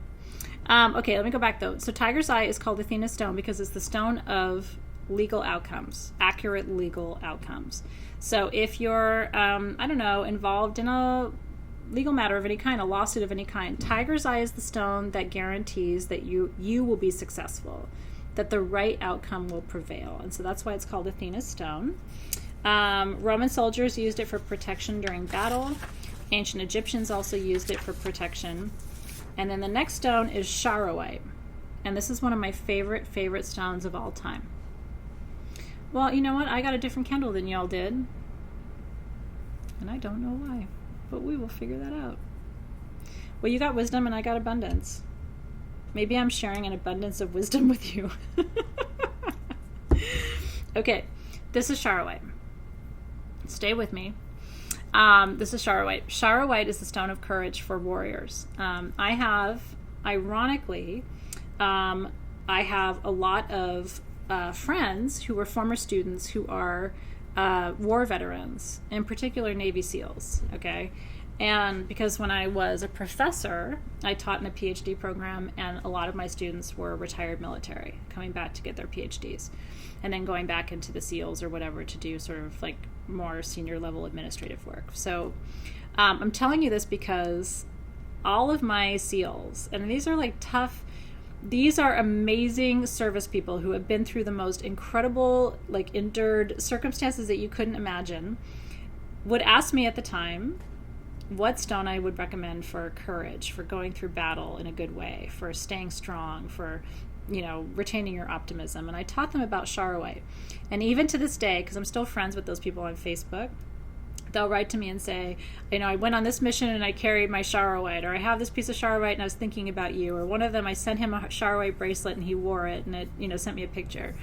Okay, let me go back though. So Tiger's Eye is called Athena's stone because it's the stone of legal outcomes, accurate legal outcomes. So if you're, involved in a legal matter of any kind, a lawsuit of any kind, Tiger's Eye is the stone that guarantees that you will be successful, that the right outcome will prevail. And so that's why it's called Athena's stone. Roman soldiers used it for protection during battle. Ancient Egyptians also used it for protection. And then the next stone is charoite. And this is one of my favorite stones of all time. Well, you know what? I got a different candle than y'all did. And I don't know why. But we will figure that out. Well, you got wisdom and I got abundance. Maybe I'm sharing an abundance of wisdom with you. Okay, this is charoite. Stay with me. This is charoite. Charoite is the stone of courage for warriors. I have a lot of friends who were former students who are war veterans, in particular Navy SEALs, okay? And because when I was a professor, I taught in a PhD program, and a lot of my students were retired military coming back to get their PhDs and then going back into the SEALs or whatever to do sort of like more senior level administrative work. So I'm telling you this because all of my SEALs, and these are like tough, these are amazing service people who have been through the most incredible, like endured circumstances that you couldn't imagine, would ask me at the time what stone I would recommend for courage, for going through battle in a good way, for staying strong, for, you know, retaining your optimism. And I taught them about Charoite. And even to this day, because I'm still friends with those people on Facebook, they'll write to me and say, you know, I went on this mission and I carried my Charoite, or I have this piece of Charoite and I was thinking about you. Or one of them, I sent him a Charoite bracelet and he wore it and it, you know, sent me a picture.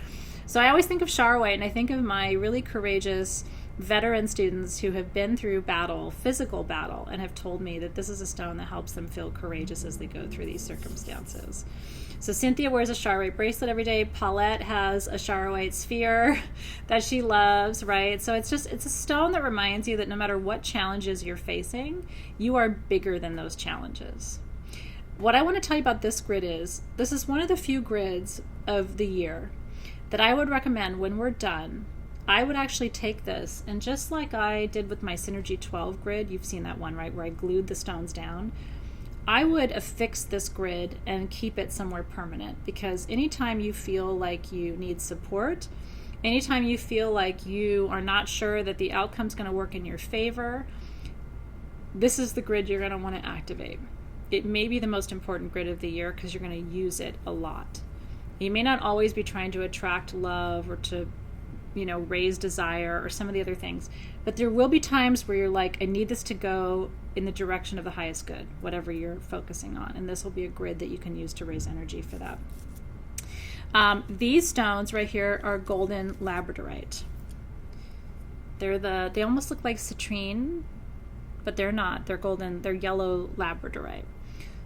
So I always think of Charoite, and I think of my really courageous veteran students who have been through battle, physical battle, and have told me that this is a stone that helps them feel courageous as they go through these circumstances. So Cynthia wears a Charoite bracelet every day. Paulette has a Charoite sphere that she loves, right? So it's a stone that reminds you that no matter what challenges you're facing, you are bigger than those challenges. What I want to tell you about this grid is, this is one of the few grids of the year that I would recommend when we're done. I would actually take this, and just like I did with my Synergy 12 grid, you've seen that one, right, where I glued the stones down, I would affix this grid and keep it somewhere permanent, because anytime you feel like you need support, anytime you feel like you are not sure that the outcome's going to work in your favor, this is the grid you're going to want to activate. It may be the most important grid of the year because you're going to use it a lot. You may not always be trying to attract love or to, you know, raise desire or some of the other things. But there will be times where you're like, I need this to go in the direction of the highest good, whatever you're focusing on. And this will be a grid that you can use to raise energy for that. These stones right here are golden labradorite. They almost look like citrine, but they're not. They're golden, they're yellow labradorite.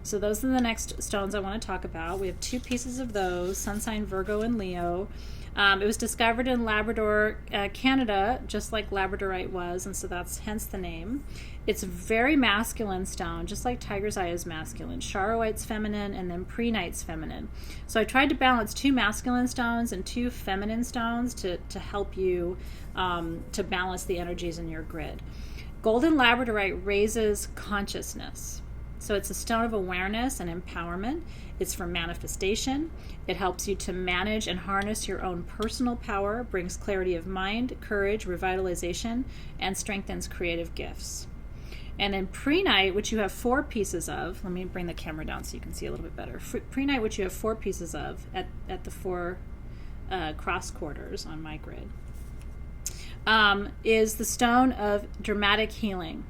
So those are the next stones I want to talk about. We have 2 pieces of those, Sun sign Virgo and Leo. It was discovered in Labrador, Canada, just like labradorite was, and so that's hence the name. It's a very masculine stone, just like Tiger's Eye is masculine. Charoite's feminine, and then Prehnite's feminine. So I tried to balance 2 masculine stones and 2 feminine stones to help you to balance the energies in your grid. Golden labradorite raises consciousness. So it's a stone of awareness and empowerment. It's for manifestation. It helps you to manage and harness your own personal power, brings clarity of mind, courage, revitalization, and strengthens creative gifts. And then Prehnite, which you have 4 pieces of, let me bring the camera down so you can see a little bit better. Prehnite, which you have 4 pieces of at the 4 cross quarters on my grid, is the stone of dramatic healing.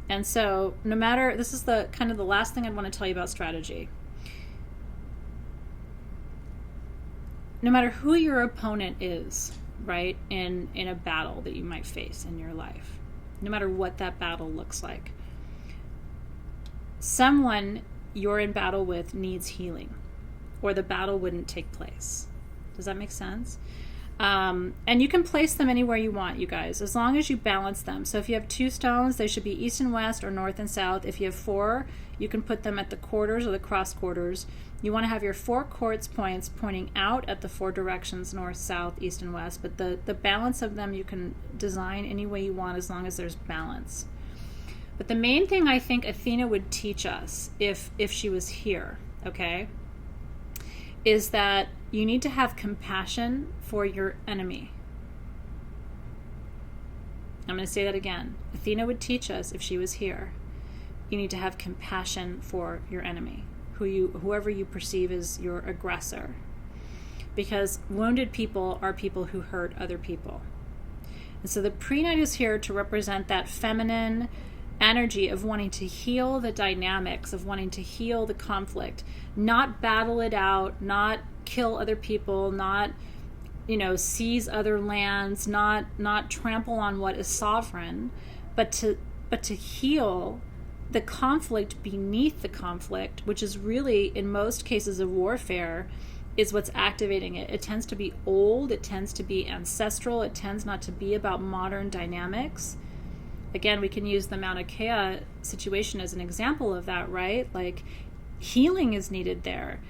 And so no matter, this is the kind of the last thing I'd want to tell you about strategy. No matter who your opponent is, right, in a battle that you might face in your life, no matter what that battle looks like, someone you're in battle with needs healing, or the battle wouldn't take place. Does that make sense? And you can place them anywhere you want, you guys, as long as you balance them. So if you have 2 stones, they should be east and west or north and south. If you have 4, you can put them at the quarters or the cross quarters. You want to have your 4 quartz points pointing out at the 4 directions, north, south, east, and west. But the balance of them you can design any way you want as long as there's balance. But the main thing I think Athena would teach us if she was here, okay, is that you need to have compassion for your enemy. I'm going to say that again. Athena would teach us if she was here. You need to have compassion for your enemy, whoever you perceive as your aggressor. Because wounded people are people who hurt other people. And so the Prehnite is here to represent that feminine energy of wanting to heal the dynamics, of wanting to heal the conflict, not battle it out, not kill other people, not, seize other lands, not trample on what is sovereign, but to heal the conflict beneath the conflict, which is really, in most cases of warfare, is what's activating it. It tends to be old, it tends to be ancestral, it tends not to be about modern dynamics. Again, we can use the Mauna Kea situation as an example of that, right? Like, healing is needed there.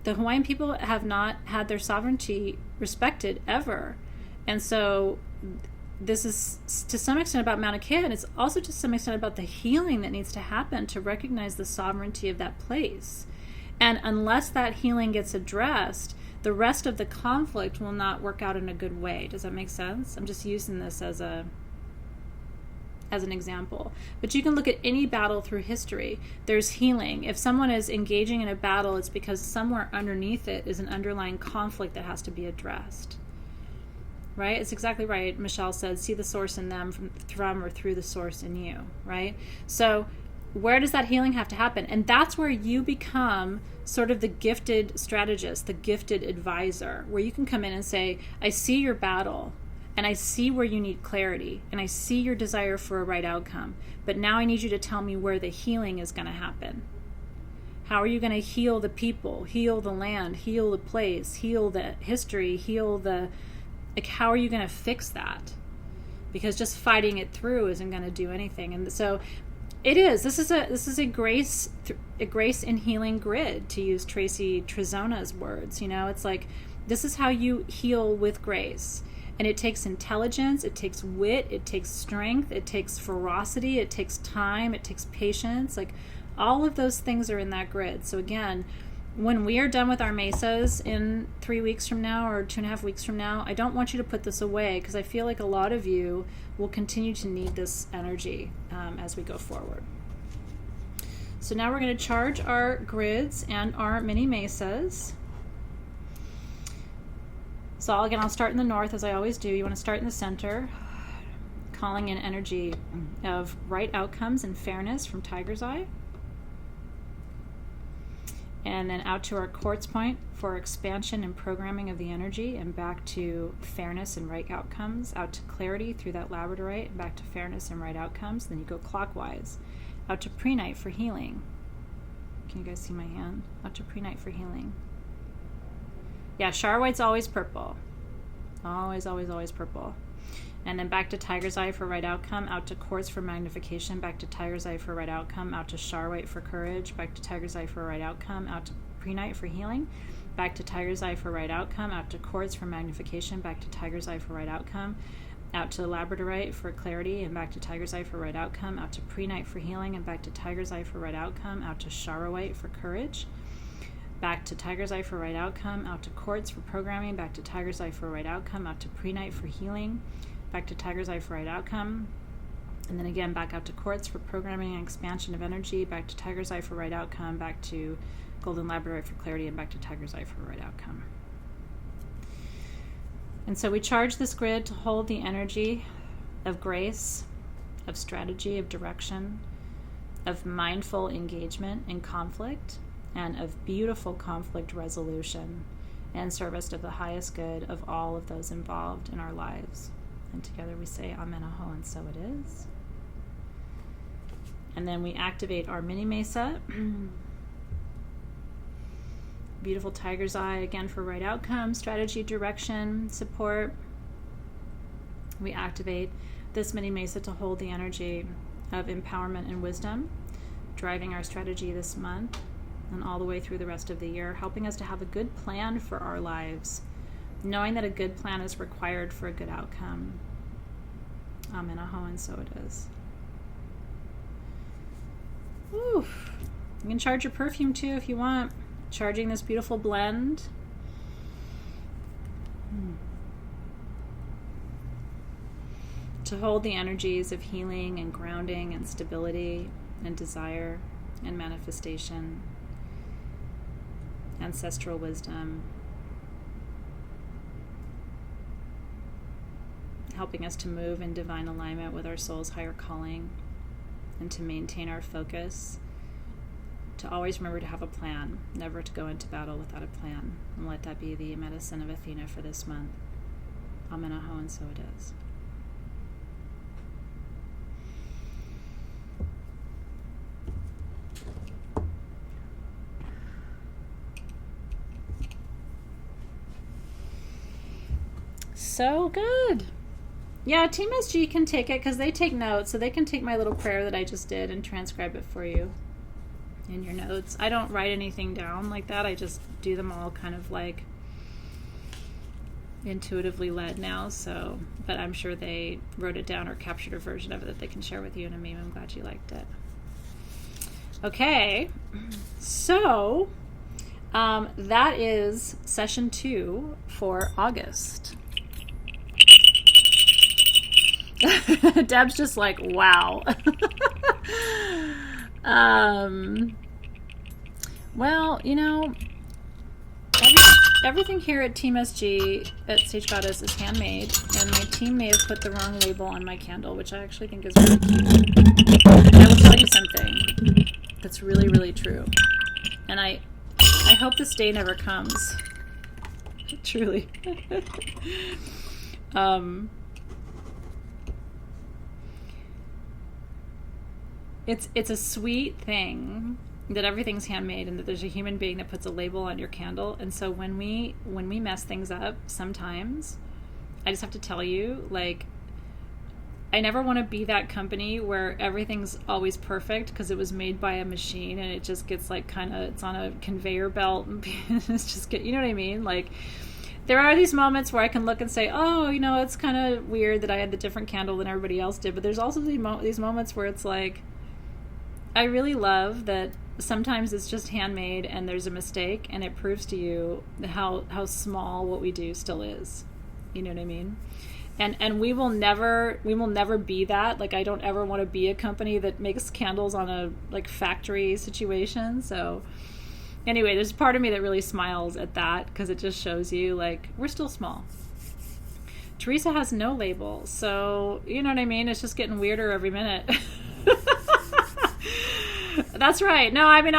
The Hawaiian people have not had their sovereignty respected ever. And so this is to some extent about Mauna Kea, and it's also to some extent about the healing that needs to happen to recognize the sovereignty of that place. And unless that healing gets addressed, the rest of the conflict will not work out in a good way. Does that make sense? I'm just using this as an example. But you can look at any battle through history. There's healing. If someone is engaging in a battle, it's because somewhere underneath it is an underlying conflict that has to be addressed. Right? It's exactly right. Michelle said, see the source in them from or through the source in you. Right? So where does that healing have to happen? And that's where you become sort of the gifted strategist, the gifted advisor, where you can come in and say, I see your battle, and I see where you need clarity, and I see your desire for a right outcome. But now I need you to tell me where the healing is going to happen. How are you going to heal the people, heal the land, heal the place, heal the history, how are you going to fix that? Because just fighting it through isn't going to do anything. And so this is a grace in healing grid, to use Tracy Trizona's words. It's like, this is how you heal with grace. And it takes intelligence, it takes wit, it takes strength, it takes ferocity, it takes time, it takes patience. Like, all of those things are in that grid. So again, when we are done with our mesas in 3 weeks from now or 2.5 weeks from now, I don't want you to put this away, because I feel like a lot of you will continue to need this energy as we go forward. So now we're going to charge our grids and our mini mesas. So again, I'll start in the north, as I always do. You want to start in the center, calling in energy of right outcomes and fairness from Tiger's Eye. And then out to our quartz point for expansion and programming of the energy, and back to fairness and right outcomes, out to clarity through that labradorite, and back to fairness and right outcomes. Then you go clockwise, out to prehnite for healing. Can you guys see my hand? Out to prehnite for healing. Yeah, Charwhite's always purple. Always, always, always purple. And then back to Tiger's Eye for right outcome, out to quartz for magnification, back to Tiger's Eye for right outcome, out to Charwhite for courage, back to Tiger's Eye for right outcome, out to prehnite for healing, back to Tiger's Eye for right outcome, out to quartz for magnification, back to Tiger's Eye for right outcome, out to labradorite for clarity, and back to Tiger's Eye for right outcome, out to prehnite for healing, and back to Tiger's Eye for right outcome, out to Charwhite for courage, back to Tiger's Eye for right outcome, out to quartz for programming, back to Tiger's Eye for right outcome, out to prehnite for healing, back to Tiger's Eye for right outcome, and then again back out to quartz for programming and expansion of energy, back to Tiger's Eye for right outcome, back to golden labradorite for clarity, and back to Tiger's Eye for right outcome. And so we charge this grid to hold the energy of grace, of strategy, of direction, of mindful engagement in conflict, and of beautiful conflict resolution and service to the highest good of all of those involved in our lives. And together we say Amen Aho, and so it is. And then we activate our mini mesa. Beautiful Tiger's Eye, again for right outcome, strategy, direction, support. We activate this mini mesa to hold the energy of empowerment and wisdom, driving our strategy this month and all the way through the rest of the year, helping us to have a good plan for our lives, knowing that a good plan is required for a good outcome. Amen Aho, and so it is. Whew. You can charge your perfume too if you want. Charging this beautiful blend. To hold the energies of healing and grounding and stability and desire and manifestation, ancestral wisdom, helping us to move in divine alignment with our soul's higher calling, and to maintain our focus, to always remember to have a plan, never to go into battle without a plan, and let that be the medicine of Athena for this month. Amen Aho, and so it is. So good. Yeah, Team SG can take it because they take notes, so they can take my little prayer that I just did and transcribe it for you in your notes. I don't write anything down like that. I just do them all kind of like intuitively led now. So, but I'm sure they wrote it down or captured a version of it that they can share with you in a meme. I'm glad you liked it. Okay, so that is session 2 for August. Deb's just like, wow. Well, you know, everything here at Team SG at Sage Goddess is handmade, and my team may have put the wrong label on my candle, which I actually think is really cute. I will tell you something that's really, really true, and I hope this day never comes. Truly. It's a sweet thing that everything's handmade and that there's a human being that puts a label on your candle. And so when we mess things up, sometimes I just have to tell you, like, I never want to be that company where everything's always perfect because it was made by a machine and it just gets like it's on a conveyor belt and it's just you know what I mean? Like, there are these moments where I can look and say, oh, you know, it's kind of weird that I had the different candle than everybody else did. But there's also these moments where it's like, I really love that sometimes it's just handmade and there's a mistake and it proves to you how small what we do still is. You know what I mean? And we will never be that. Like, I don't ever want to be a company that makes candles on a like factory situation. So anyway, there's part of me that really smiles at that because it just shows you like we're still small. Teresa has no label, so you know what I mean? It's just getting weirder every minute. That's right. No, I mean,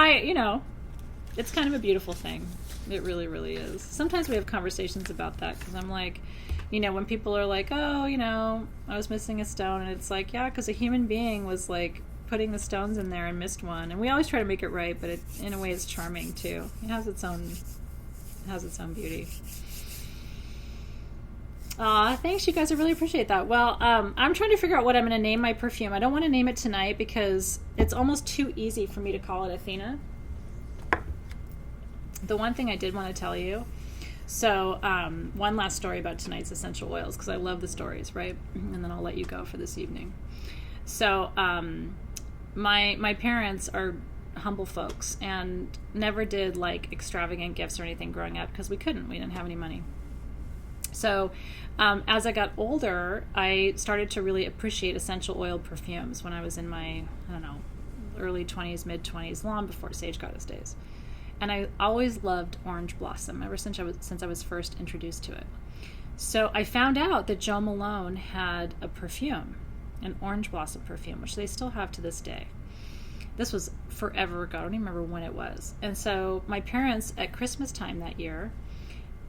it's kind of a beautiful thing. It really, really is. Sometimes we have conversations about that because I'm like, you know, when people are like, oh, you know, I was missing a stone, and it's like, yeah, because a human being was like putting the stones in there and missed one. And we always try to make it right, but it, in a way, it's charming too. It has its own beauty. Thanks, you guys. I really appreciate that. Well, I'm trying to figure out what I'm going to name my perfume. I don't want to name it tonight because it's almost too easy for me to call it Athena. The one thing I did want to tell you, so one last story about tonight's essential oils, because I love the stories, right? And then I'll let you go for this evening. So my parents are humble folks and never did like extravagant gifts or anything growing up because we didn't have any money. So as I got older, I started to really appreciate essential oil perfumes when I was in my, I don't know, early 20s, mid 20s, long before Sage Goddess days. And I always loved Orange Blossom ever since I was first introduced to it. So I found out that Jo Malone had a perfume, an Orange Blossom perfume, which they still have to this day. This was forever ago. I don't even remember when it was. And so my parents at Christmas time that year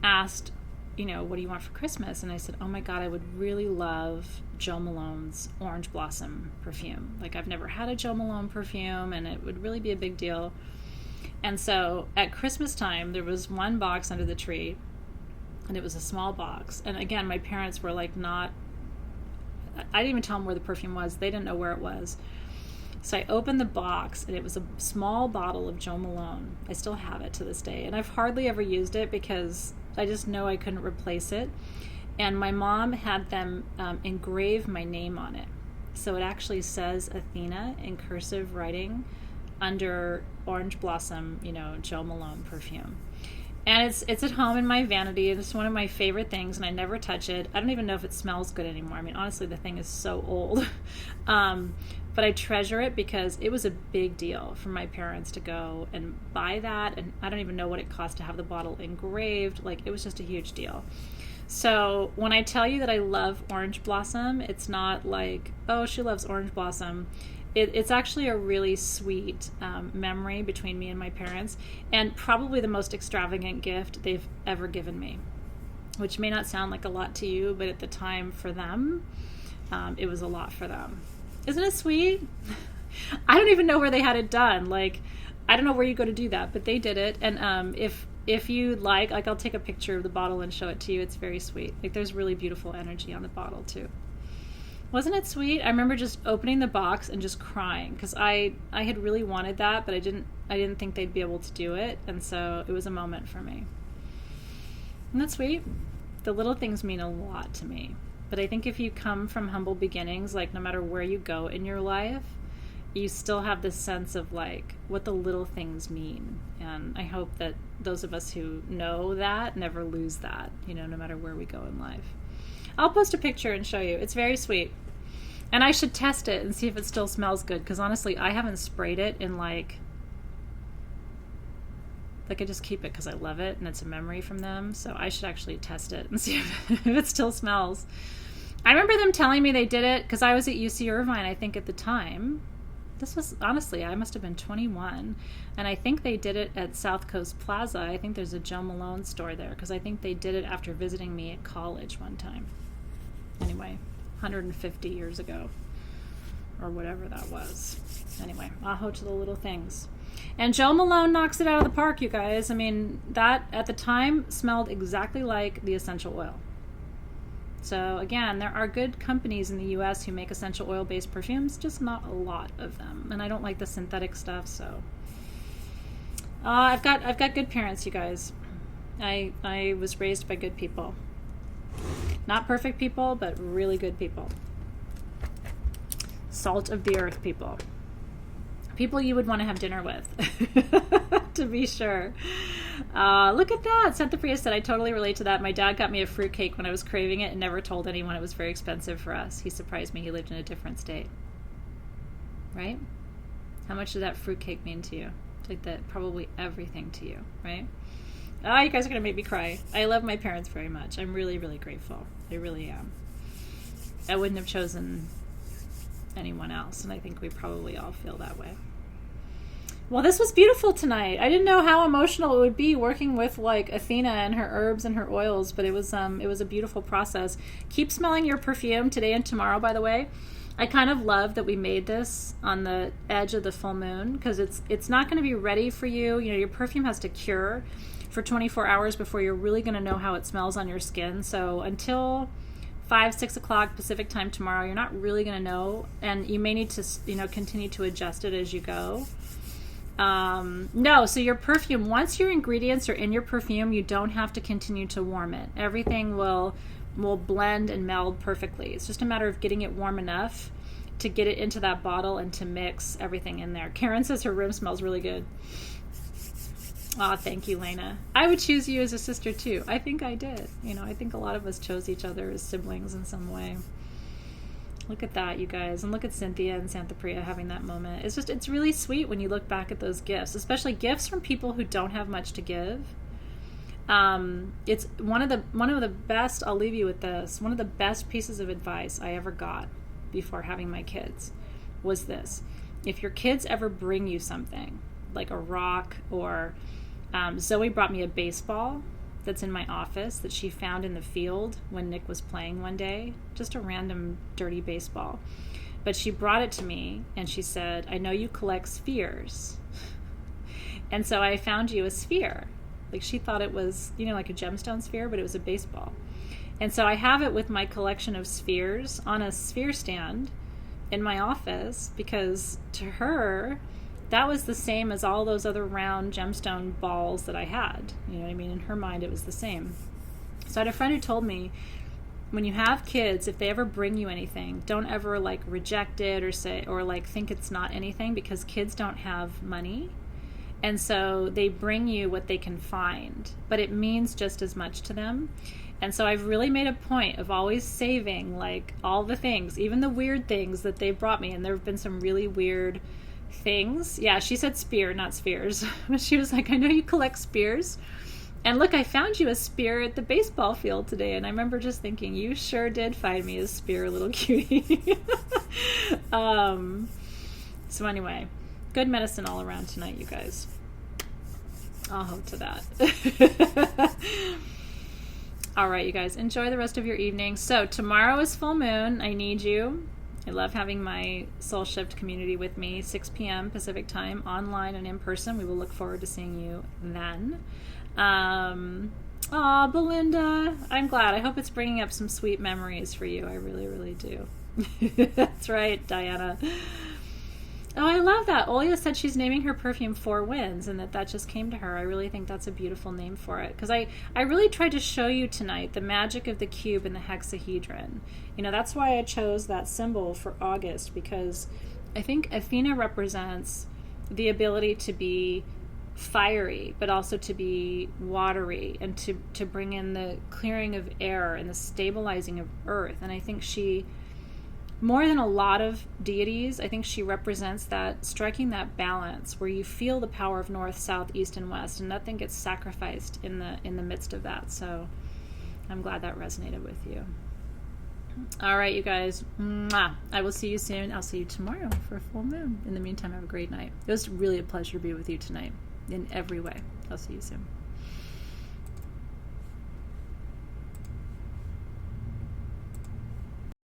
asked, you know, what do you want for Christmas? And I said, oh my God, I would really love Jo Malone's Orange Blossom perfume. Like, I've never had a Jo Malone perfume and it would really be a big deal. And so at Christmas time, there was one box under the tree and it was a small box. And again, my parents were like I didn't even tell them where the perfume was. They didn't know where it was. So I opened the box and it was a small bottle of Jo Malone. I still have it to this day. And I've hardly ever used it because I just know I couldn't replace it. And my mom had them engrave my name on it. So it actually says Athena in cursive writing under Orange Blossom, you know, Jo Malone perfume. And it's at home in my vanity. It's one of my favorite things, and I never touch it. I don't even know if it smells good anymore. I mean, honestly, the thing is so old. But I treasure it because it was a big deal for my parents to go and buy that, and I don't even know what it cost to have the bottle engraved. Like, it was just a huge deal. So when I tell you that I love Orange Blossom, it's not like, oh, she loves Orange Blossom. It's actually a really sweet memory between me and my parents, and probably the most extravagant gift they've ever given me, which may not sound like a lot to you, but at the time for them, it was a lot for them. Isn't it sweet? I don't even know where they had it done. Like, I don't know where you go to do that, but they did it. And if if you like, I'll take a picture of the bottle and show it to you. It's very sweet. Like, there's really beautiful energy on the bottle too. Wasn't it sweet? I remember just opening the box and just crying because I had really wanted that, but I didn't think they'd be able to do it, and so it was a moment for me. Isn't that sweet? The little things mean a lot to me. But I think if you come from humble beginnings, like no matter where you go in your life, you still have this sense of like what the little things mean. And I hope that those of us who know that never lose that, no matter where we go in life. I'll post a picture and show you. It's very sweet. And I should test it and see if it still smells good, because honestly, I haven't sprayed it in like I just keep it because I love it and it's a memory from them. So I should actually test it and see if it still smells. I remember them telling me they did it because I was at UC Irvine, I think, at the time. This was, honestly, I must have been 21. And I think they did it at South Coast Plaza. I think there's a Joe Malone store there because I think they did it after visiting me at college one time. Anyway, 150 years ago or whatever that was. Anyway, aho to the little things. And Joe Malone knocks it out of the park, you guys. I mean, that at the time smelled exactly like the essential oil. So again, there are good companies in the US who make essential oil-based perfumes, just not a lot of them. And I don't like the synthetic stuff, so I've got good parents, you guys. I was raised by good people. Not perfect people, but really good people. Salt of the earth people. People you would want to have dinner with, to be sure. Look at that. Santa Priya said, I totally relate to that. My dad got me a fruitcake when I was craving it and never told anyone it was very expensive for us. He surprised me. He lived in a different state. Right? How much did that fruitcake mean to you? It's like that, probably everything to you, right? Oh, you guys are going to make me cry. I love my parents very much. I'm really, really grateful. I really am. I wouldn't have chosen anyone else, and I think we probably all feel that way. Well, this was beautiful tonight. I didn't know how emotional it would be working with like Athena and her herbs and her oils, but it was a beautiful process. Keep smelling your perfume today and tomorrow, by the way. I kind of love that we made this on the edge of the full moon because it's not going to be ready for you. Your perfume has to cure for 24 hours before you're really going to know how it smells on your skin. So until 5-6 o'clock Pacific time tomorrow, you're not really going to know, and you may need to continue to adjust it as you go. So your perfume, once your ingredients are in your perfume, you don't have to continue to warm it. Everything will blend and meld perfectly. It's just a matter of getting it warm enough to get it into that bottle and to mix everything in there. Karen says her room smells really good. Aw, thank you, Lena. I would choose you as a sister too. I think I did. I think a lot of us chose each other as siblings in some way. Look at that, you guys. And look at Cynthia and Santa Priya having that moment. It's really sweet when you look back at those gifts, especially gifts from people who don't have much to give. It's one of the best, I'll leave you with this, one of the best pieces of advice I ever got before having my kids was this. If your kids ever bring you something, like a rock, or Zoe brought me a baseball that's in my office that she found in the field when Nick was playing one day, just a random dirty baseball. But she brought it to me and she said, I know you collect spheres. And so I found you a sphere. Like she thought it was, like a gemstone sphere, but it was a baseball. And so I have it with my collection of spheres on a sphere stand in my office because to her, that was the same as all those other round gemstone balls that I had. You know what I mean? In her mind, it was the same. So I had a friend who told me, when you have kids, if they ever bring you anything, don't ever like reject it or say, or like think it's not anything, because kids don't have money. And so they bring you what they can find, but it means just as much to them. And so I've really made a point of always saving like all the things, even the weird things that they brought me. And there have been some really weird things. Yeah, she said spear, not spheres. But she was like, I know you collect spears. And look, I found you a spear at the baseball field today. And I remember just thinking, you sure did find me a spear, little cutie. So anyway, good medicine all around tonight, you guys. I'll hope to that. All right, you guys, enjoy the rest of your evening. So tomorrow is full moon. I need you. I love having my Soul Shift community with me, 6 p.m. Pacific time, online and in person. We will look forward to seeing you then. Aw, Belinda, I'm glad. I hope it's bringing up some sweet memories for you. I really, really do. That's right, Diana. Oh, I love that. Olia said she's naming her perfume Four Winds and that just came to her. I really think that's a beautiful name for it. Because I really tried to show you tonight the magic of the cube and the hexahedron. You know, that's why I chose that symbol for August, because I think Athena represents the ability to be fiery, but also to be watery and to bring in the clearing of air and the stabilizing of earth. And I think she, more than a lot of deities, I think she represents that, striking that balance where you feel the power of north, south, east, and west, and nothing gets sacrificed in the midst of that. So I'm glad that resonated with you. All right, you guys. Mwah. I will see you soon. I'll see you tomorrow for a full moon. In the meantime, have a great night. It was really a pleasure to be with you tonight in every way. I'll see you soon.